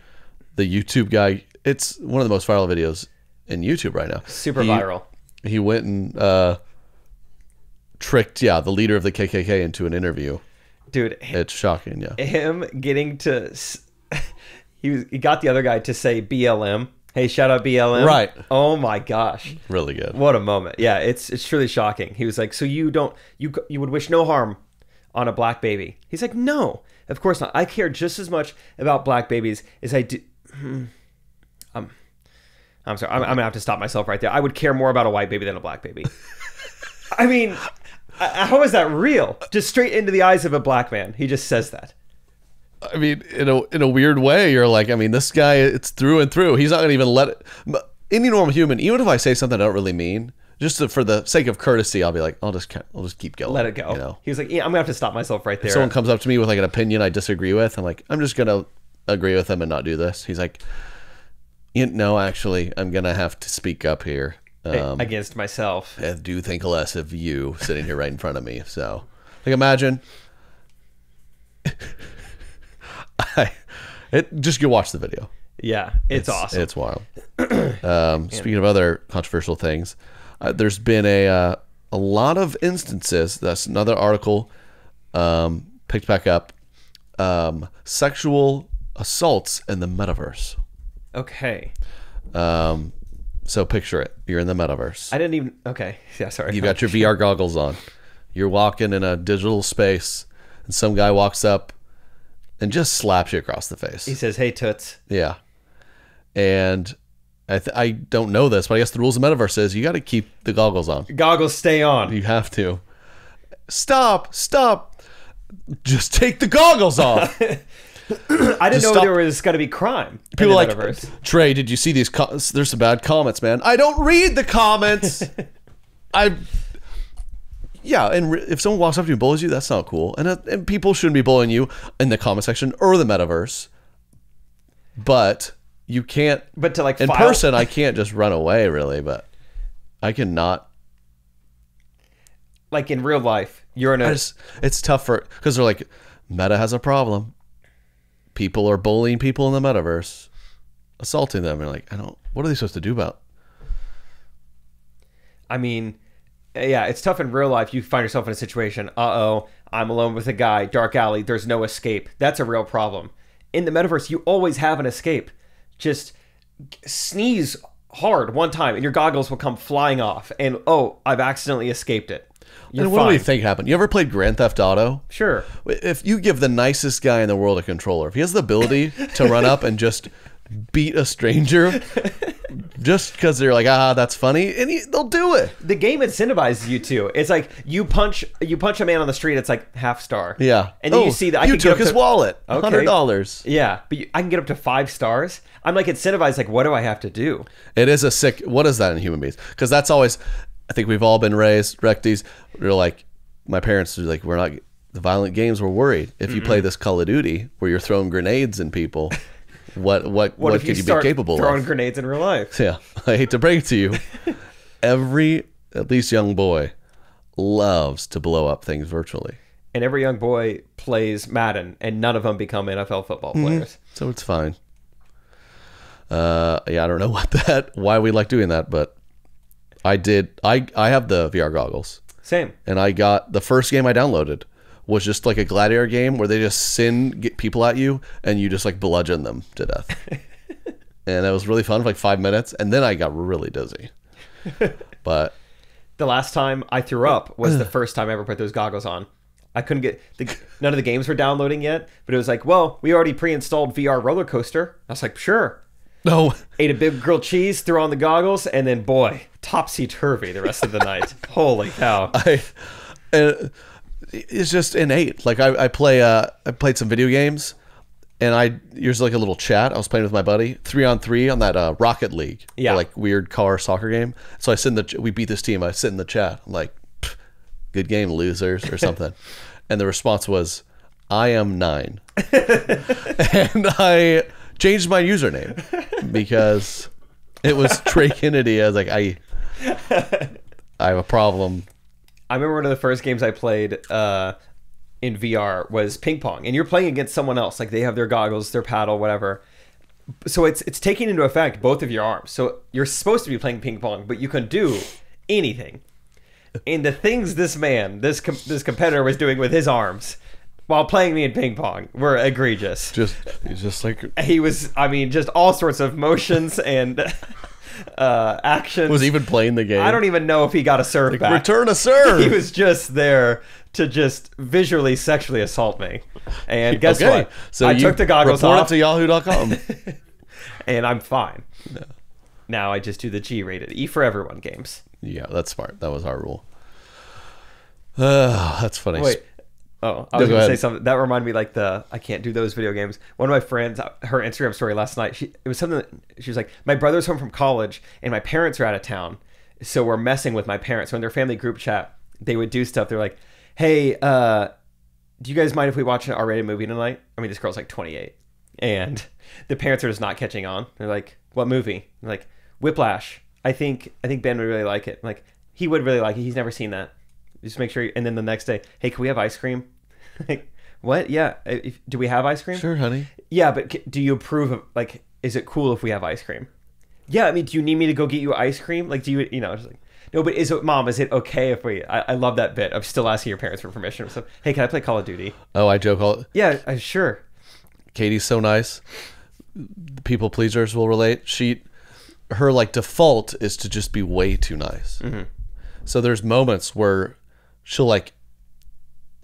the YouTube guy. It's one of the most viral videos in YouTube right now. Super viral. He went and tricked, the leader of the KKK into an interview. Dude, it's shocking. Yeah, him getting to he got the other guy to say BLM. Hey, shout out BLM. Right. Oh my gosh. Really good. What a moment. Yeah, it's truly shocking. He was like, so you would wish no harm on a black baby. He's like, no, of course not. I care just as much about black babies as I do. I'm sorry. I'm gonna have to stop myself right there. I would care more about a white baby than a black baby. I mean, how is that real? Just straight into the eyes of a black man. He just says that. I mean, in a weird way, you're like, I mean, this guy, it's through and through. He's not going to even let it. Any normal human, even if I say something I don't really mean, just for the sake of courtesy, I'll be like, I'll just keep going. Let it go. You know? He was like, yeah, I'm going to have to stop myself right there. If someone comes up to me with like an opinion I disagree with, I'm like, I'm just going to agree with them and not do this. He's like, no, actually, I'm going to have to speak up here. Against myself. I do think less of you sitting here right in front of me. So, like, imagine... just go watch the video. Yeah, it's awesome. It's wild. Speaking of other controversial things, there's been a lot of instances. That's another article picked back up. Sexual assaults in the metaverse. Okay. So picture it. You're in the metaverse. I didn't even... Okay. Yeah, sorry. You got your VR goggles on. You're walking in a digital space, and some guy walks up and just slaps you across the face. He says, hey, toots. Yeah. And I don't know this, but I guess the rules of metaverse is you got to keep the goggles on. Goggles stay on. You have to. Stop. Just take the goggles off. I didn't know there was going to be crime. People like, Trey, did you see these? There's some bad comments, man. I don't read the comments. Yeah, and if someone walks up to you and bullies you, that's not cool. And people shouldn't be bullying you in the comment section or the metaverse. But you can't. But to like in person, I can't just run away, really. But I cannot. Like in real life, you're in a. It's tough because they're like, Meta has a problem. People are bullying people in the metaverse, assaulting them. And like, what are they supposed to do about? I mean. Yeah, it's tough in real life. You find yourself in a situation, I'm alone with a guy, dark alley, there's no escape. That's a real problem. In the metaverse, you always have an escape. Just sneeze hard one time and your goggles will come flying off. And, I've accidentally escaped it. And what do you think happened? You ever played Grand Theft Auto? Sure. If you give the nicest guy in the world a controller, if he has the ability to run up and just beat a stranger, just because they're like, that's funny, and they'll do it. The game incentivizes you too. It's like you punch a man on the street. It's like half star. Yeah, and then you see that I you can took get his wallet, $100. Yeah, but I can get up to 5 stars. I'm like incentivized. Like, what do I have to do? It is a sick. What is that in human beings? Because that's always. I think we've all been raised recties. We're like, my parents are like, we're not the violent games. We're worried if you play this Call of Duty where you're throwing grenades in people. What could you be capable of? Throwing grenades in real life. Yeah, I hate to break it to you. Every, at least young boy, loves to blow up things virtually. And every young boy plays Madden, and none of them become NFL football players. So it's fine. Yeah, I don't know why we like doing that, but I did. I have the VR goggles. Same. And I got the first game I downloaded was just like a gladiator game where they just get people at you and you just like bludgeon them to death. And that was really fun for like 5 minutes, and then I got really dizzy. But the last time I threw up was the first time I ever put those goggles on. I couldn't get none of the games were downloading yet, but it was like, well, we already pre-installed VR roller coaster. I was like, sure. No. Ate a big grilled cheese, threw on the goggles, and then boy, topsy-turvy the rest of the night. Holy cow. It's just innate. Like I played some video games, and here's like a little chat. I was playing with my buddy 3-on-3 on that Rocket League, like weird car soccer game. So we beat this team. I sit in the chat. I'm like, good game, losers, or something. And the response was, I am 9, and I changed my username because it was Trey Kennedy. I was like, I have a problem. I remember one of the first games I played in VR was ping pong, and you're playing against someone else. Like they have their goggles, their paddle, whatever. So it's taking into effect both of your arms. So you're supposed to be playing ping pong, but you can do anything. And the things this competitor was doing with his arms while playing me in ping pong were egregious. He's just like he was. I mean, just all sorts of motions and. Actions. Was even playing the game. I don't even know if he got a serve back. Return a serve. He was just there to just visually sexually assault me. And guess what? So I took the goggles report off it to yahoo.com. and I'm fine. No. Now I just do the G-rated E for everyone games. Yeah, that's smart. That was our rule. That's funny. Wait. Oh, I was going to say something. That reminded me like I can't do those video games. One of my friends, her Instagram story last night, it was something that she was like, my brother's home from college and my parents are out of town. So we're messing with my parents. So in their family group chat, they would do stuff. They're like, hey, do you guys mind if we watch an R-rated movie tonight? I mean, this girl's like 28. And the parents are just not catching on. They're like, what movie? They're like, Whiplash. I think Ben would really like it. I'm like, he would really like it. He's never seen that. Just make sure. And then the next day, hey, can we have ice cream? Like, what? Yeah. Do we have ice cream? Sure, honey. Yeah, but do you approve of, like, is it cool if we have ice cream? Yeah, I mean, do you need me to go get you ice cream? Like, do you, just like, no, but Mom, is it okay if we, I love that bit of still asking your parents for permission. So, hey, can I play Call of Duty? Oh, I joke all. Yeah, sure. Katie's so nice. People pleasers will relate. Her like default is to just be way too nice. Mm-hmm. So there's moments where she'll like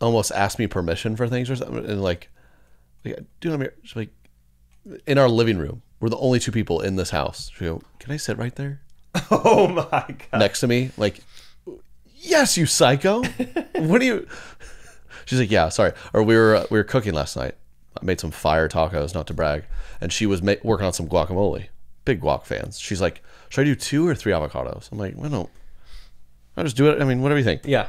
almost ask me permission for things or something, and like dude, I'm here. She's like, in our living room, we're the only 2 people in this house. She'll go, can I sit right there? Oh my God. Next to me, like, yes, you psycho. What do you? She's like, yeah, sorry. Or we were cooking last night. I made some fire tacos, not to brag, and she was working on some guacamole. Big guac fans. She's like, should I do 2 or 3 avocados? I'm like, well, no, I'll just do it. I mean, whatever you think. Yeah.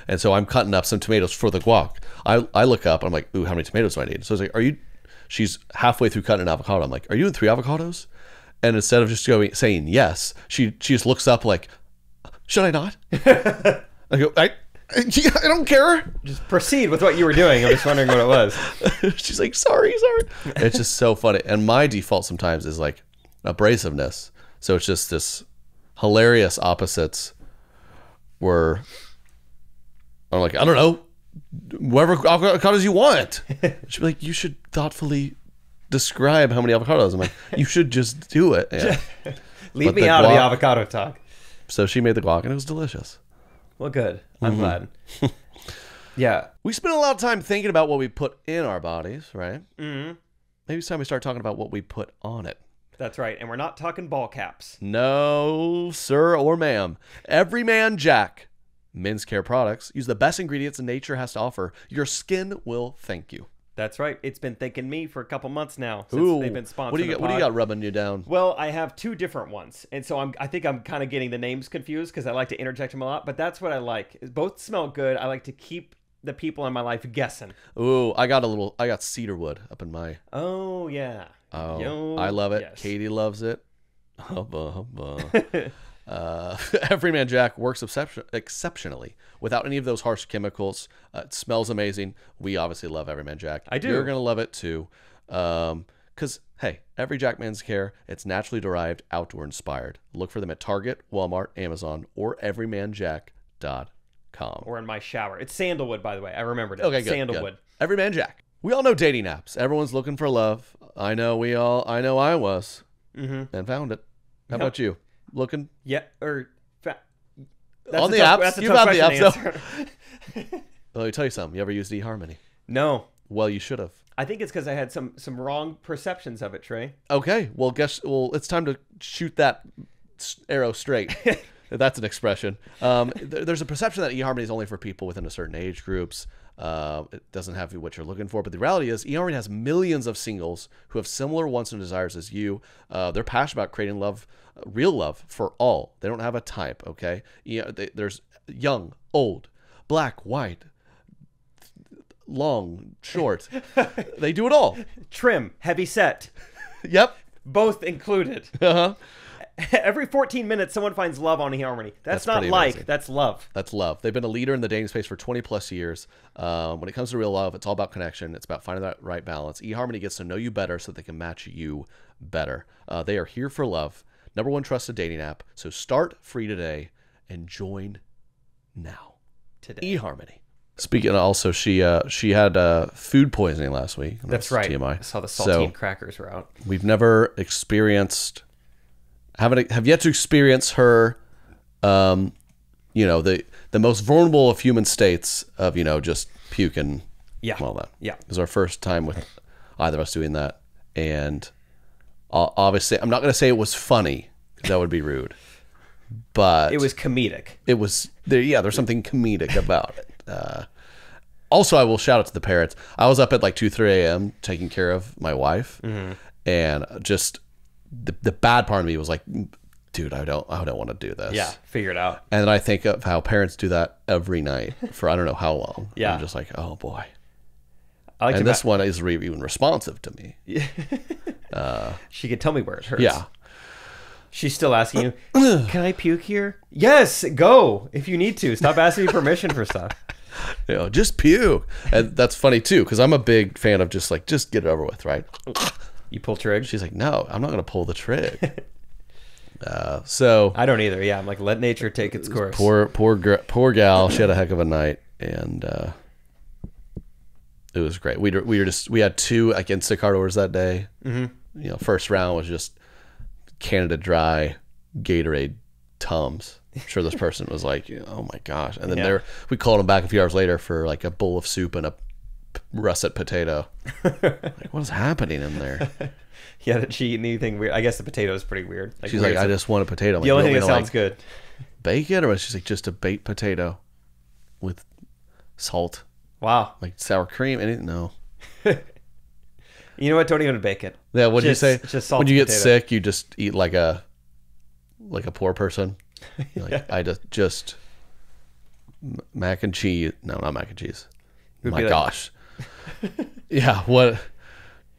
And so I'm cutting up some tomatoes for the guac. I look up, I'm like, ooh, how many tomatoes do I need? So I was like, she's halfway through cutting an avocado. I'm like, are you doing 3 avocados? And instead of just saying yes, she just looks up like, should I not? I go, I don't care. Just proceed with what you were doing. I'm just wondering what it was. She's like, sorry. It's just so funny. And my default sometimes is like abrasiveness. So it's just this hilarious opposites where I'm like, I don't know, whatever avocados you want. She'd be like, you should thoughtfully describe how many avocados. I'm like, you should just do it. Yeah. Leave me out of the avocado talk. So she made the guac and it was delicious. Well, good. I'm glad. Yeah. We spend a lot of time thinking about what we put in our bodies, right? Mm-hmm. Maybe it's time we start talking about what we put on it. That's right. And we're not talking ball caps. No, sir or ma'am. Everyman Jack men's care products use the best ingredients nature has to offer. Your skin will thank you. That's right. It's been thanking me for a couple months now since they've been sponsoring what do you got rubbing you down? Well, I have two different ones. And so I think I'm kind of getting the names confused because I like to interject them a lot. But that's what I like. Both smell good. I like to keep the people in my life guessing. Ooh, I got cedarwood up in my... Oh, yeah. Oh, I love it. Yes. Katie loves it. Hubba, hubba. Everyman Jack works exceptionally without any of those harsh chemicals. It smells amazing. We obviously love Everyman Jack. I do. You're going to love it too. Because, hey, every Jack Men's Care, it's naturally derived, outdoor inspired. Look for them at Target, Walmart, Amazon, or everymanjack.com. Or in my shower. It's sandalwood, by the way. I remembered it. Okay, good. Sandalwood. Good. Everyman Jack. We all know dating apps. Everyone's looking for love. I know I was. And found it. How about you? Looking? Yeah, or... On the apps? You've had the apps. Let me tell you something. You ever used eHarmony? No. Well, you should have. I think it's because I had some wrong perceptions of it, Trey. Okay. Well, it's time to shoot that arrow straight. That's an expression. There's a perception that eHarmony is only for people within a certain age groups. It doesn't have what you're looking for, but the reality is eHarmony has millions of singles who have similar wants and desires as you. They're passionate about creating love, real love for all. They don't have a type, okay? There's young, old, black, white, long, short. They do it all. Trim, heavy set. Yep. Both included. Uh-huh. Every 14 minutes, someone finds love on eHarmony. That's not like, amazing. That's love. That's love. They've been a leader in the dating space for 20 plus years. When it comes to real love, it's all about connection. It's about finding that right balance. eHarmony gets to know you better so they can match you better. They are here for love. #1 trusted dating app. So start free today and join now. Today. eHarmony. Speaking of, also, she had food poisoning last week. That's right. TMI. I saw the saltine crackers were out. We've never experienced... have yet to experience her, the most vulnerable of human states of, just puke and all that. Yeah. It was our first time with either of us doing that. And obviously, I'm not going to say it was funny, because that would be rude. But it was comedic. It was, there's something comedic about it. Also, I will shout out to the parents. I was up at like 2, 3 a.m. taking care of my wife. And just... The bad part of me was like, dude, I don't want to do this. Yeah, figure it out. And then I think of how parents do that every night for I don't know how long. Yeah. I'm just like, oh boy. And this one is even responsive to me. She could tell me where it hurts. Yeah. She's still asking you, can I puke here? Yes, go if you need to. Stop asking me permission for stuff. Just puke. And that's funny too, because I'm a big fan of just get it over with, right? You pull trig? She's like, no, I'm not going to pull the trig. So I don't either. Yeah, I'm like, let nature take its course. Poor gal. She had a heck of a night, and it was great. We had 2 Instacart orders that day. First round was just Canada Dry Gatorade Tums. I'm sure this person was like, oh my gosh. And then we called them back a few hours later for like a bowl of soup and a russet potato. Like, what is happening in there? Yeah, did she eat anything weird? I guess the potato is pretty weird. She's like, I just want a potato. The only thing that sounds good. Bacon? Or was she like, just a baked potato with salt? Wow. Like sour cream? Anything? No. You know what? Don't even bake it. Yeah, what did you say? Just salt. When you get sick, you just eat like a poor person. Like, I just mac and cheese. No, not mac and cheese. My gosh. Yeah, what?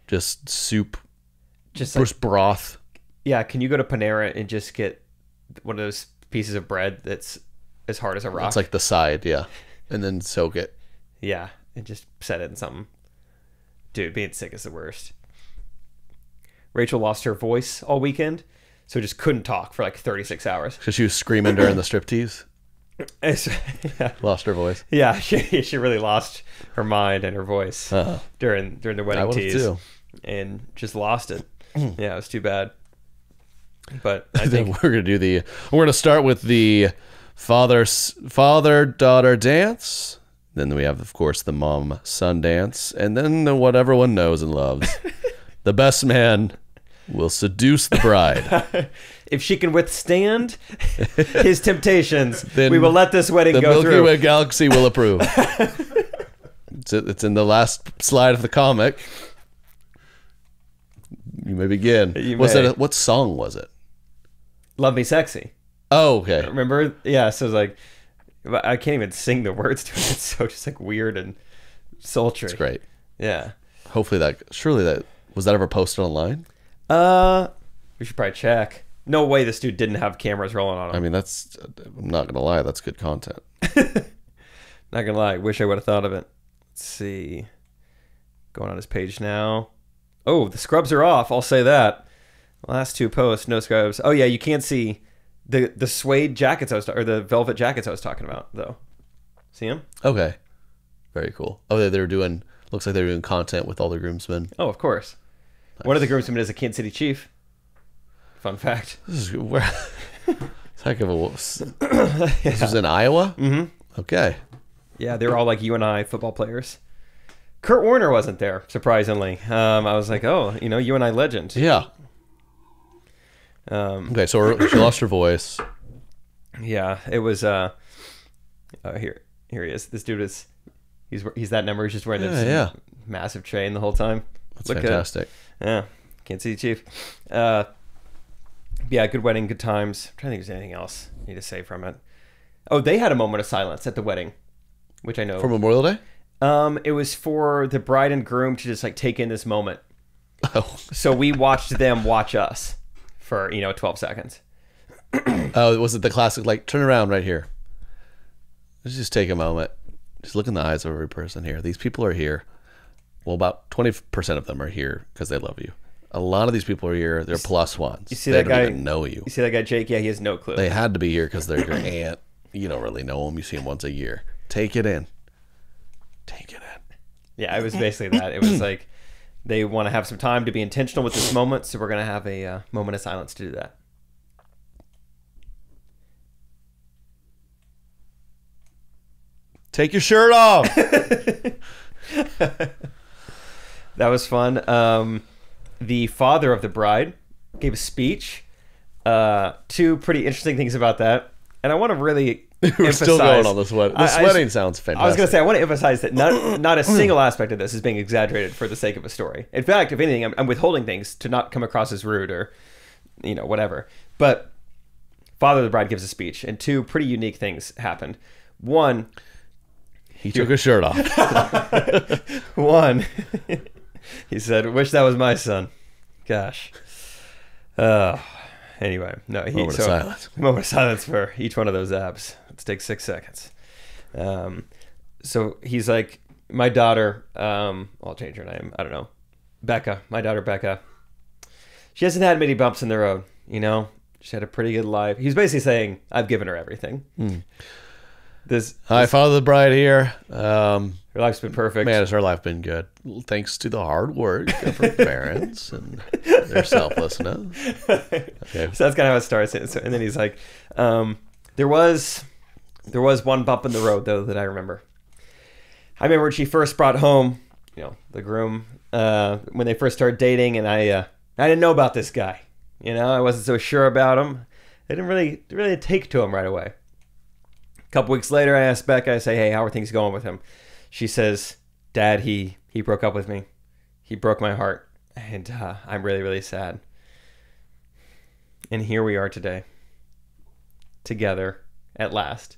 Just soup. Just broth. Yeah, can you go to Panera and just get one of those pieces of bread that's as hard as a rock? It's like the side, yeah. And then soak it. Yeah, and just set it in something. Dude, being sick is the worst. Rachel lost her voice all weekend, so just couldn't talk for like 36 hours. Because she was screaming during the striptease? Yeah. Lost her voice. Yeah, she really lost her mind and her voice during the wedding tease, too. And just lost it. Yeah, it was too bad. But I think we're gonna start with the father-daughter dance. Then we have, of course, the mom-son dance, and then what everyone knows and loves, the best man will seduce the bride. If she can withstand his temptations, Then we will let this wedding The go Milky through. Way galaxy will approve. It's in the last slide of the comic. You may begin. What song was it? Love Me Sexy. Oh, okay. Remember? Yeah, so it's like, I can't even sing the words to it. It's so just like weird and sultry. It's great. Yeah. Hopefully was that ever posted online? We should probably check. No way this dude didn't have cameras rolling on him. I mean, I'm not going to lie, that's good content. Not gonna lie, wish I would have thought of it. Let's see. Going on his page now. Oh, the scrubs are off, I'll say that. Last two posts, no scrubs. Oh yeah, you can't see the suede jackets or the velvet jackets I was talking about, though. See them? Okay. Very cool. Oh, they were doing, looks like they were doing content with all the groomsmen. Oh, of course. Nice. One of the groomsmen is a Kansas City Chief. Fun fact. This is where heck of a This was in Iowa? Mm-hmm. Okay. Yeah, they were all like UNI football players. Kurt Warner wasn't there, surprisingly. I was like, oh, UNI legend. Yeah. Okay, so she lost her voice. Yeah, it was. Here he is. This dude is. He's that number. He's just wearing this massive chain the whole time. That's fantastic. Yeah, can't see Chief. Yeah, good wedding, good times. I'm trying to think if there's anything else I need to say from it. Oh, they had a moment of silence at the wedding, which I know. For Memorial Day? It was for the bride and groom to just like take in this moment. Oh. So we watched them watch us for 12 seconds. Oh, was it the classic like turn around right here? Let's just take a moment. Just look in the eyes of every person here. These people are here. Well, about 20% of them are here because they love you. A lot of these people are here. They're plus ones. You see they that don't guy? Even know you. You see that guy, Jake? Yeah, he has no clue. They had to be here because they're your aunt. You don't really know them. You see them once a year. Take it in. Take it in. Yeah, it was basically that. It was like they want to have some time to be intentional with this moment, so we're going to have a moment of silence to do that. Take your shirt off. That was fun. The father of the bride gave a speech. Two pretty interesting things about that. And I want to really We're still going on this wedding. This wedding sounds fantastic. I was going to say, I want to emphasize that not a single aspect of this is being exaggerated for the sake of a story. In fact, if anything, I'm withholding things to not come across as rude or, whatever. But father of the bride gives a speech, and two pretty unique things happened. One, he took his shirt off. One, he said, "Wish that was my son." Gosh. Anyway, no. Moment of silence. Moment of silence for each one of those abs. Let's take 6 seconds. So he's like, my daughter. I'll change her name. I don't know. Becca. My daughter Becca. She hasn't had many bumps in the road. She had a pretty good life. He's basically saying, I've given her everything. Hi, father of the bride here. Her life's been perfect. Man, has her life been good. Thanks to the hard work of her parents and their selflessness. Okay. So that's kind of how it starts. And then he's like, there was one bump in the road, though, that I remember. I remember when she first brought home, the groom, when they first started dating, and I didn't know about this guy. I wasn't so sure about him. I didn't really take to him right away. A couple weeks later, I asked Becca, I say, hey, how are things going with him? She says, Dad, he broke up with me. He broke my heart. And I'm really, really sad. And here we are today. Together, at last.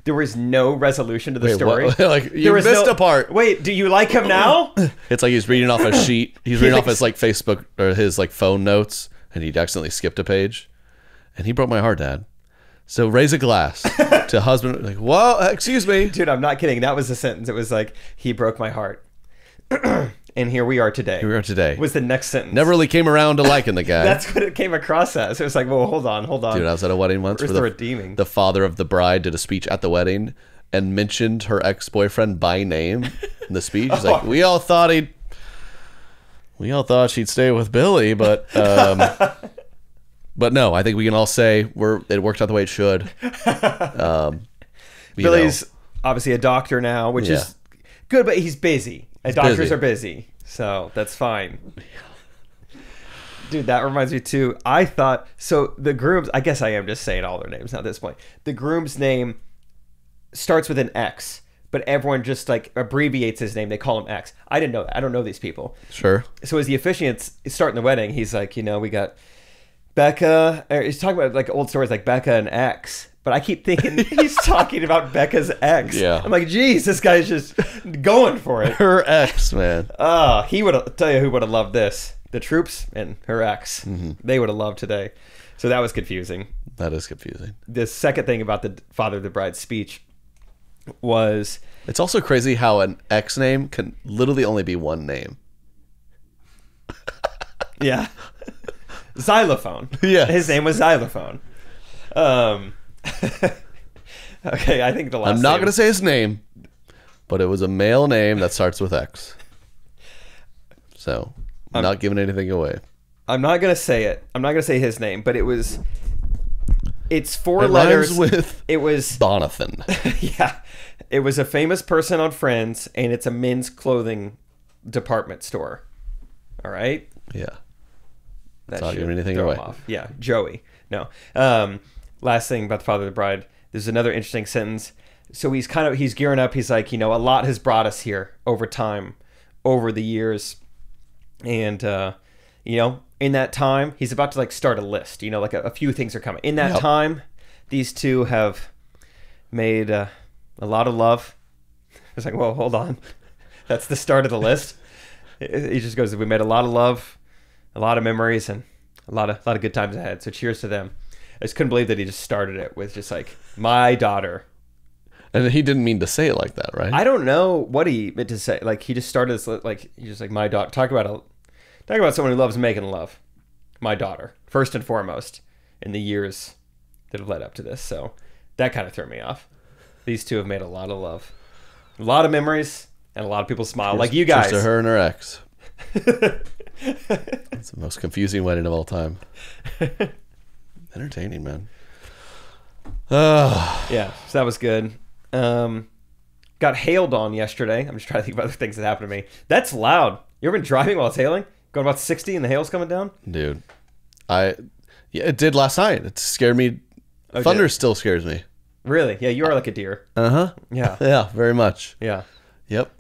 There was no resolution to the story. What? Like, you missed a part. Wait, do you like him now? It's like he's reading off a sheet. He's reading off his Facebook or his phone notes, and he accidentally skipped a page. And he broke my heart, Dad. So raise a glass to husband. Like, well, excuse me. Dude, I'm not kidding. That was the sentence. It was like, he broke my heart. And here we are today. Here we are today. Was the next sentence. Never really came around to liking the guy. That's what it came across as. It was like, well, hold on. Dude, I was at a wedding once where the redeeming. The father of the bride did a speech at the wedding and mentioned her ex-boyfriend by name in the speech. He's like, we all thought she'd stay with Billy, but no, I think we can all say it worked out the way it should. Billy's obviously a doctor now, which is good, but he's busy. Doctors are busy, so that's fine. Dude, that reminds me too. I thought, so the groom's, I guess I am just saying all their names at this point. The groom's name starts with an X, but everyone just like abbreviates his name. They call him X. I didn't know that. I don't know these people. Sure. So as the officiant's starting the wedding, he's like, we got Becca, or he's talking about like old stories like Becca and X. But I keep thinking he's talking about Becca's ex. Yeah. I'm like, geez, this guy's just going for it. Her ex, man. He would have, tell you who would have loved this. The troops and her ex. Mm-hmm. They would have loved today. So that was confusing. That is confusing. The second thing about the father of the bride's speech was... It's also crazy how an ex name can literally only be one name. Yeah. Xylophone. Yeah. His name was Xylophone. Okay, I think the last I'm not going to say his name, but it was a male name that starts with X. So, I'm not giving anything away. I'm not going to say it. I'm not going to say his name, but it's four letters. With it was Donathan. Yeah. It was a famous person on Friends, and it's a men's clothing department store. All right? Yeah. That's not giving anything away. Yeah, Joey. No. Last thing about the father of the bride. There's another interesting sentence. So he's gearing up. He's like, a lot has brought us here over time, over the years. And, in that time, he's about to like start a list, like a few things are coming. In that time, these two have made a lot of love. It's like, well, hold on. That's the start of the list. He just goes, we made a lot of love, a lot of memories, and a lot of good times ahead. So cheers to them. I just couldn't believe that he just started it with just like, my daughter. And he didn't mean to say it like that, right? I don't know what he meant to say. Like, he just started this, like, he's just like, my daughter. Talk about someone who loves making love. My daughter, first and foremost, in the years that have led up to this. So that kind of threw me off. These two have made a lot of love, a lot of memories, and a lot of people smile. Like you guys. Just to her and her ex. It's the most confusing wedding of all time. Entertaining, man. Yeah, so that was good. Got hailed on yesterday. I'm just trying to think about other things that happened to me. That's loud. You ever been driving while it's hailing? Going about 60 and the hail's coming down? Dude. It did last night. It scared me. Okay. Thunder still scares me. Really? Yeah, you are like a deer. Uh-huh. Yeah. Yeah, very much. Yeah. Yep.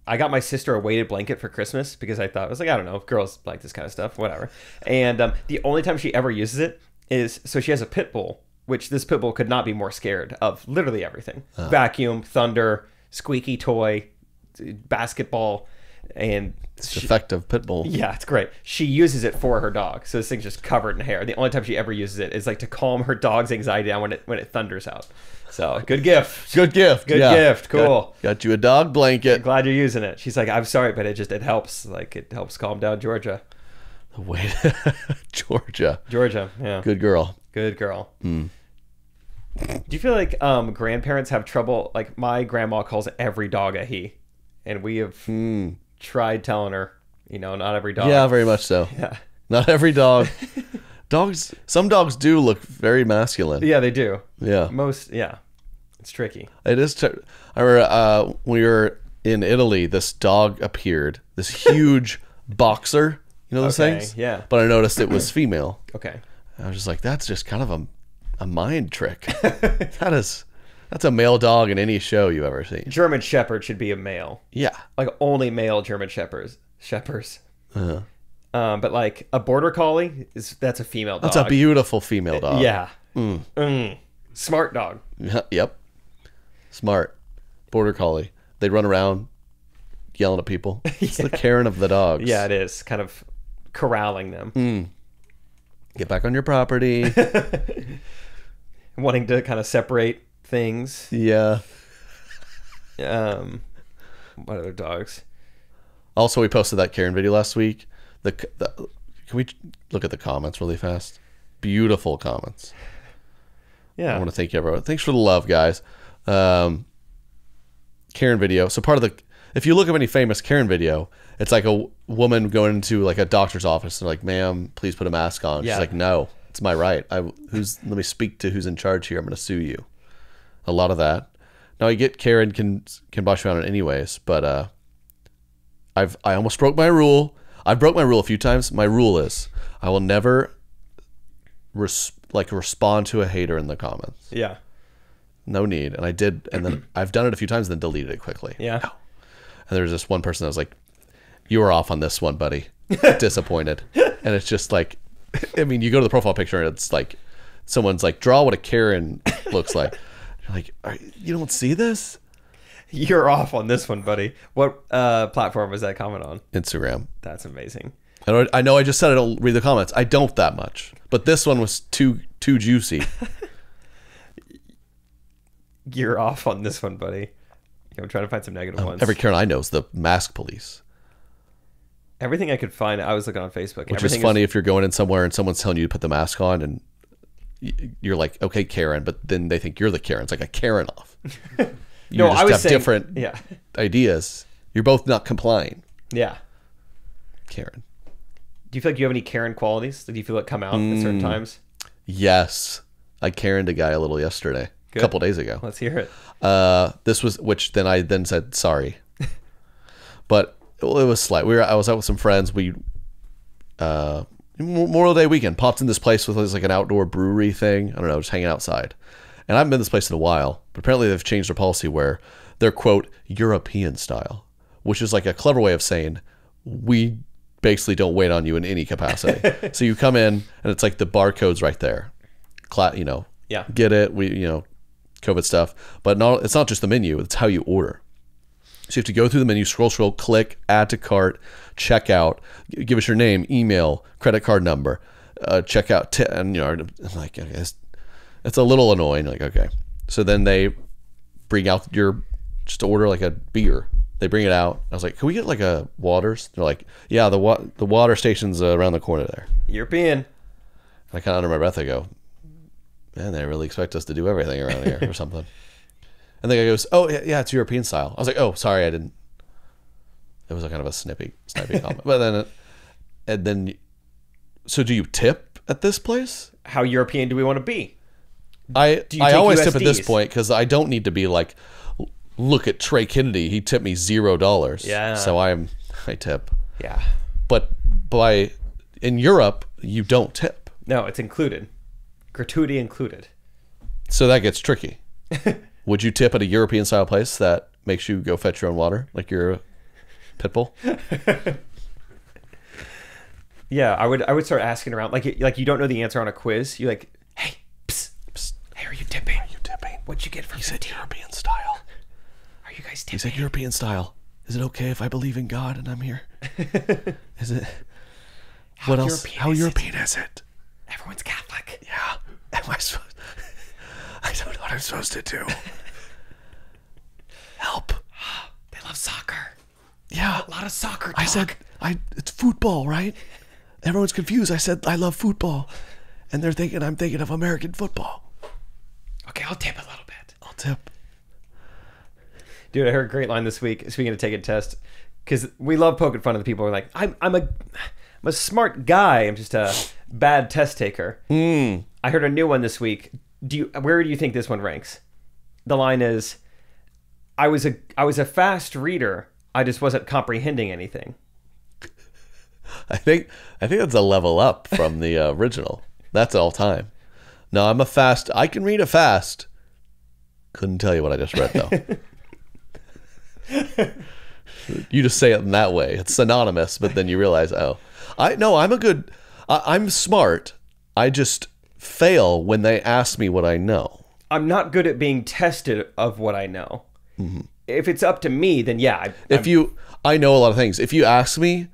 I got my sister a weighted blanket for Christmas because I thought, I was like, I don't know, girls like this kind of stuff, whatever. And the only time she ever uses it is, so she has a pit bull, which this pit bull could not be more scared of literally everything. Vacuum, thunder, squeaky toy, basketball, and... It's defective pit bull. Yeah, it's great. She uses it for her dog, so this thing's just covered in hair. The only time she ever uses it is like to calm her dog's anxiety down when it thunders out. So, good gift. Good gift. Good gift. Cool. Got you a dog blanket. Glad you're using it. She's like, I'm sorry, but it helps. Like, it helps calm down Georgia. Wait. Georgia, yeah. Good girl. Do you feel like grandparents have trouble? Like, my grandma calls every dog a he, and we have tried telling her, not every dog. Yeah, very much so. Yeah. Not every dog. Some dogs do look very masculine. Yeah, they do. Yeah. It's tricky. It is. I remember when we were in Italy, this dog appeared, this huge boxer. You know those things? Yeah. But I noticed it was female. Okay. I was just like, that's just kind of a mind trick. That's a male dog in any show you've ever seen. German Shepherd should be a male. Yeah. Like only male German Shepherds. Uh-huh. But like a Border Collie, that's a female dog. That's a beautiful female dog. Yeah. Smart dog. Yep. Smart. Border Collie. They run around yelling at people. It's the Karen of the dogs. Yeah, it is. Kind of corralling them. Get back on your property. Wanting to kind of separate things. Yeah. What other dogs? Also, we posted that Karen video last week. Can we look at the comments really fast? Beautiful comments. Yeah. I want to thank everyone. Thanks for the love, guys. Karen video. So if you look up any famous Karen video, it's like a woman going into like a doctor's office and like, ma'am, please put a mask on. Yeah. She's like, no, it's my right. Let me speak to who's in charge here. I'm going to sue you. A lot of that. Now I get Karen can boss you around in anyways, but I almost broke my rule. I've broke my rule a few times. My rule is I will never respond to a hater in the comments. Yeah. No need. And I did, and then I've done it a few times and then deleted it quickly. Yeah. No. And there's this one person that was like, "You were off on this one, buddy." Disappointed. And it's just like, I mean, you go to the profile picture and it's like, someone's like, draw what a Karen looks like. You're like, you don't see this? You're off on this one, buddy. What platform was that comment on? Instagram. That's amazing. I know I just said I don't read the comments. I don't that much. But this one was too juicy. You're off on this one, buddy. I'm trying to find some negative ones. Every Karen I know is the mask police. Everything I could find, I was looking on Facebook. Which is funny if you're going in somewhere and someone's telling you to put the mask on and you're like, okay, Karen, but then they think you're the Karen. It's like a Karen off. You I was saying, different ideas. You're both not complying. Yeah. Karen. Do you feel like you have any Karen qualities? Do you feel it come out at certain times? Yes. I Karened a guy a little yesterday. Good. A couple days ago. Let's hear it. This was, which then I then said sorry. But it was slight. I was out with some friends. We Memorial Day weekend popped in this place with like an outdoor brewery thing. I don't know, just hanging outside. And I haven't been to this place in a while, but apparently they've changed their policy where they're quote European style, which is like a clever way of saying we basically don't wait on you in any capacity. So you come in and it's like the barcode's right there. Yeah. Get it? COVID stuff, but it's not just the menu, it's how you order. So you have to go through the menu, scroll, click, add to cart, check out, give us your name, email, credit card number, check out, and like, it's a little annoying. Like, okay. So then they bring out just to order like a beer. They bring it out. I was like, can we get like a waters? They're like, yeah, the water station's around the corner there. European. And I kind of under my breath, I go, man, they really expect us to do everything around here or something. And the guy goes, oh, yeah, it's European style. I was like, oh, sorry, I didn't. It was a kind of a snipey comment. But so do you tip at this place? How European do we want to be? I always tip at this USDs? point because I don't need to be like, look at Trey Kennedy. He tipped me $0. Yeah. So I tip. Yeah. But in Europe, you don't tip. No, it's included. Gratuity included. So that gets tricky. Would you tip at a European style place that makes you go fetch your own water like you're a pit bull? Yeah, I would start asking around like you don't know the answer on a quiz. You like, hey, psst, psst, hey, are you tipping? Are you tipping? What'd you get for? He said European style. Are you guys tipping? He said European style. Is it okay if I believe in God and I'm here? Is it? What else? How European is it? Everyone's Catholic. Yeah. Am I supposed? I don't know what I'm supposed to do. Help. They love soccer. Yeah. A lot of soccer talk. I said, it's football, right? Everyone's confused. I said, I love football. And they're thinking I'm thinking of American football. Okay, I'll tip a little bit. I'll tip. Dude, I heard a great line this week. Speaking of take a test, because we love poking fun of the people who are like, I'm a smart guy. I'm just a bad test taker. I heard a new one this week. Where do you think this one ranks? The line is, I was a fast reader. I just wasn't comprehending anything. I think that's a level up from the original. That's all time. No, I can read it fast. Couldn't tell you what I just read though. You just say it in that way. It's synonymous, but then you realize, I'm smart. I just fail when they ask me what I know. I'm not good at being tested of what I know. Mm-hmm. If it's up to me, then yeah. I know a lot of things. If you ask me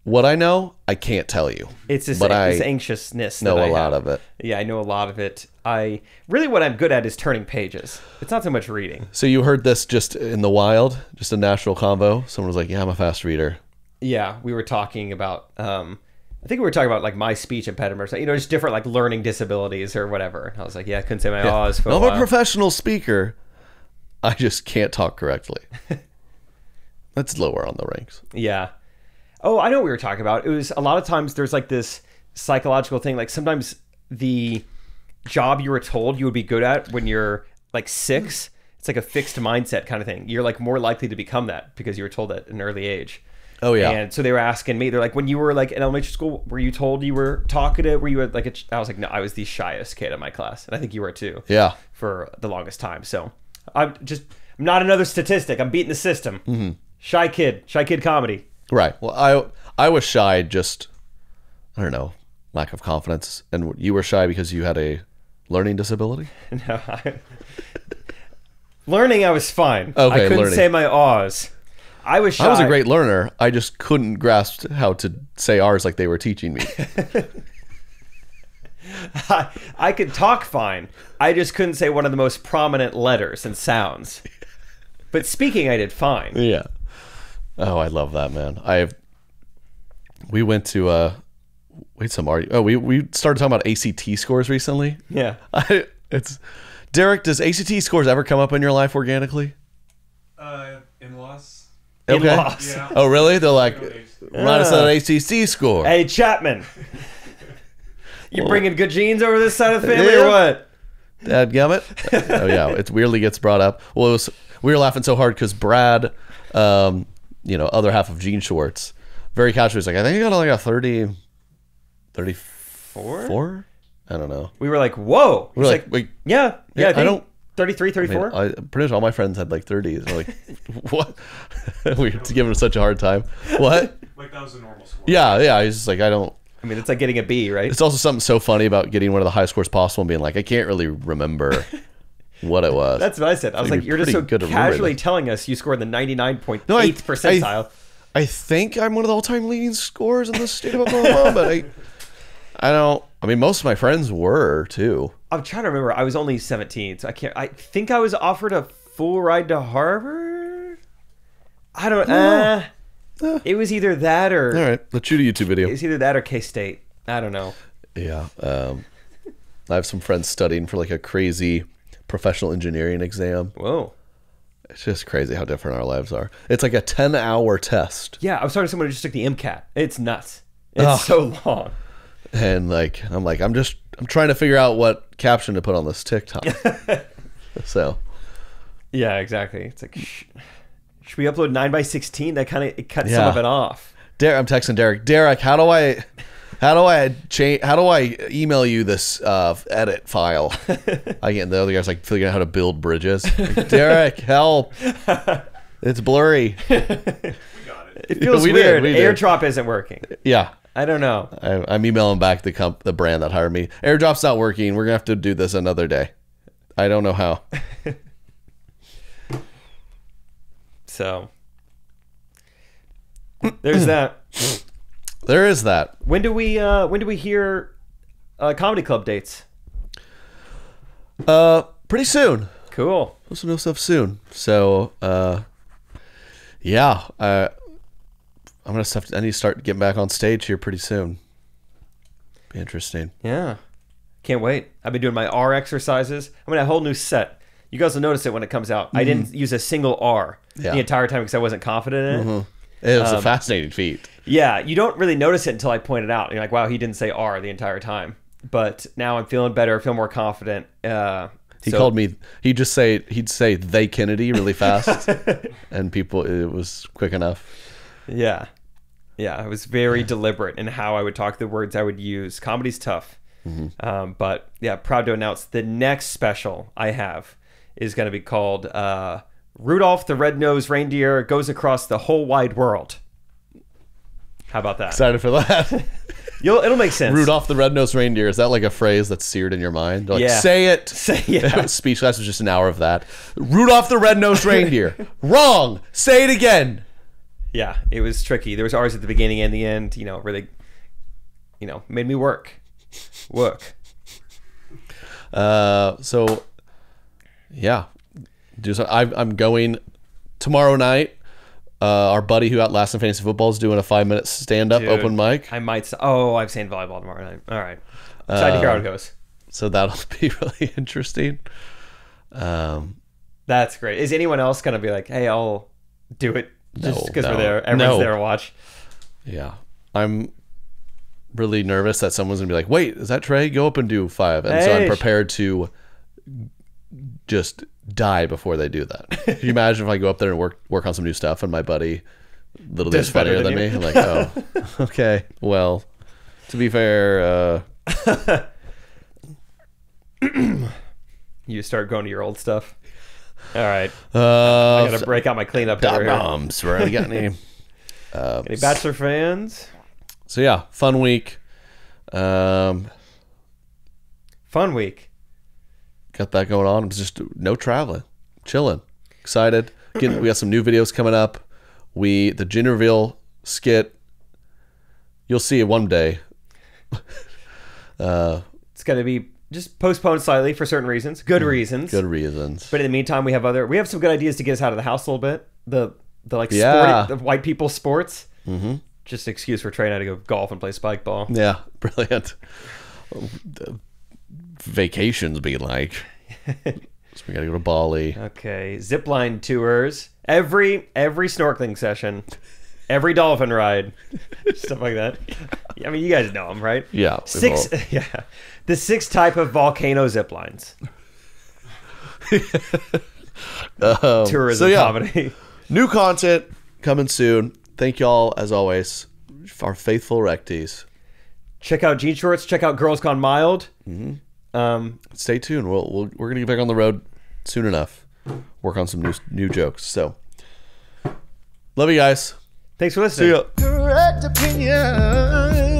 what I know, I can't tell you. It's this anxiousness. Know a lot of it. Yeah, I know a lot of it. What I'm good at is turning pages. It's not so much reading. So you heard this just in the wild, just a natural convo. Someone was like, "Yeah, I'm a fast reader." Yeah, we were talking about. I think we were talking about like my speech impediments, just different like learning disabilities or whatever. And I was like, yeah, I couldn't say my O's for a while. I'm a professional speaker. I just can't talk correctly. That's lower on the ranks. Yeah. Oh, I know what we were talking about. It was a lot of times there's like this psychological thing. Like sometimes the job you were told you would be good at when you're like 6, it's like a fixed mindset kind of thing. You're like more likely to become that because you were told that at an early age. Oh, yeah. And so they were asking me, they're like, when you were like in elementary school, were you told you were talkative? Were you like I was like, no, I was the shyest kid in my class. And I think you were too. Yeah. For the longest time. So I'm not another statistic. I'm beating the system. Mm-hmm. Shy kid comedy. Right. Well, I was shy, just, I don't know, lack of confidence. And you were shy because you had a learning disability? No, learning, I was fine. Okay, I couldn't learning. say my R's. I was shy. I was a great learner. I just couldn't grasp how to say R's like they were teaching me. I could talk fine. I just couldn't say one of the most prominent letters and sounds. But speaking, I did fine. Yeah. Oh, I love that, man. We went to we started talking about ACT scores recently. Yeah. Derek, does ACT scores ever come up in your life organically? In-laws. Okay. In-laws. Yeah. Oh, really? They're like, run us an ACT score. Hey, Chapman. You bringing good genes over this side of the family Yeah. or what? Dadgummit. Oh, yeah. It weirdly gets brought up. Well, we were laughing so hard because Brad, other half of Gene Schwartz, very casually was like, I think I got like a 34? I don't know. We were like, whoa. We were like, wait. Yeah, Yeah, I think I don't- 33, 34? Pretty much all my friends had like 30s. We're like, what? We were giving him such a hard time. What? Like that was a normal score. Yeah. He's just like, I don't. I mean, it's like getting a B, right? It's also something so funny about getting one of the highest scores possible and being like, I can't really remember what it was. That's what I said. I was It'd like, be you're just so pretty good to remember casually that. telling us you scored the 99.8th No, percentile. I think I'm one of the all-time leading scorers in the state of Oklahoma, but I don't. I mean, most of my friends were too. I'm trying to remember. I was only 17, so I can't. I think I was offered a full ride to Harvard. I don't. It was either that or. All right, let's shoot a YouTube video. It was either that or K-State. I don't know. Yeah. I have some friends studying for like a crazy professional engineering exam. Whoa. It's just crazy how different our lives are. It's like a 10-hour test. Yeah, I was talking to someone who just took the MCAT. It's nuts. It's so long. And I'm trying to figure out what caption to put on this TikTok. So. Yeah, exactly. It's like, should we upload 9:16? That kind of it cuts some of it off. I'm texting Derek. Derek, how do I email you this edit file? The other guy's like figuring out how to build bridges. Like, Derek, help! It's blurry. We got it. It feels We weird. did. AirDrop isn't working. Yeah. I don't know. I'm emailing back the brand that hired me. AirDrop's not working. We're gonna have to do this another day. I don't know how. So there's that. There is that. When do we hear comedy club dates? Pretty soon. Cool. Supposed to know stuff soon. So, yeah. I need to start getting back on stage here pretty soon. Be interesting. Yeah. Can't wait. I've been doing my R exercises. I'm gonna have a whole new set. You guys will notice it when it comes out. I didn't use a single R the entire time because I wasn't confident in it. It was a fascinating feat. Yeah, you don't really notice it until I point it out. You're like, wow, he didn't say R the entire time. But now I'm feeling better, feel more confident. Called me. He'd say they Kennedy really fast, and it was quick enough. Yeah. Yeah, I was very deliberate in how I would talk, the words I would use. Comedy's tough. But yeah, proud to announce the next special I have is going to be called Rudolph the Red-Nosed Reindeer Goes Across the Whole Wide World. How about that? Excited for that. It'll make sense. Rudolph the Red-Nosed Reindeer. Is that like a phrase that's seared in your mind? Like, Yeah. say it. Yeah. Speech class was just an hour of that. Rudolph the Red-Nosed Reindeer. Wrong. Say it again. Yeah, it was tricky. There was R's at the beginning and the end, where they, made me work. So, yeah. I'm going tomorrow night. Our buddy who outlasted Fantasy Football is doing a 5-minute stand-up open mic. I might. I'm saying volleyball tomorrow night. All right. Excited to hear how it goes. So that'll be really interesting. That's great. Is anyone else going to be like, hey, I'll do it just because No. we're there? Everyone's there to watch. Yeah. I'm really nervous that someone's going to be like, wait, is that Trey? Go up and do 5. And so I'm prepared to just die before they do that. Can you imagine if I go up there and work on some new stuff and my buddy little bit funnier than me. I'm like, oh, okay. Well, to be fair, you start going to your old stuff. All right. I gotta break out my cleanup hitter here. bombs. Right? Got any? Any Bachelor fans? So yeah, fun week. Fun week. Got that going on. Just no traveling, chilling, excited. We got some new videos coming up. The gin reveal skit. You'll see it one day. It's gonna be just postponed slightly for certain reasons. Good reasons. Good reasons. But in the meantime, we have some good ideas to get us out of the house a little bit. The white people sports. Mm-hmm. Just an excuse for Trey and I to go golf and play spike ball. Yeah, brilliant. Vacations be like. So we gotta go to Bali. Okay, zipline tours. Every snorkeling session. Every dolphin ride. Stuff like that. I mean, you guys know them, right? Yeah. The 6 type of volcano zip lines. Tourism comedy. New content coming soon. Thank y'all, as always, our faithful recties. Check out Jean Shorts. Check out Girls Gone Mild. Mm-hmm. Stay tuned. We're going to get back on the road soon enough. Work on some new jokes. So, love you guys. Thanks for listening. See ya. Correct opinion.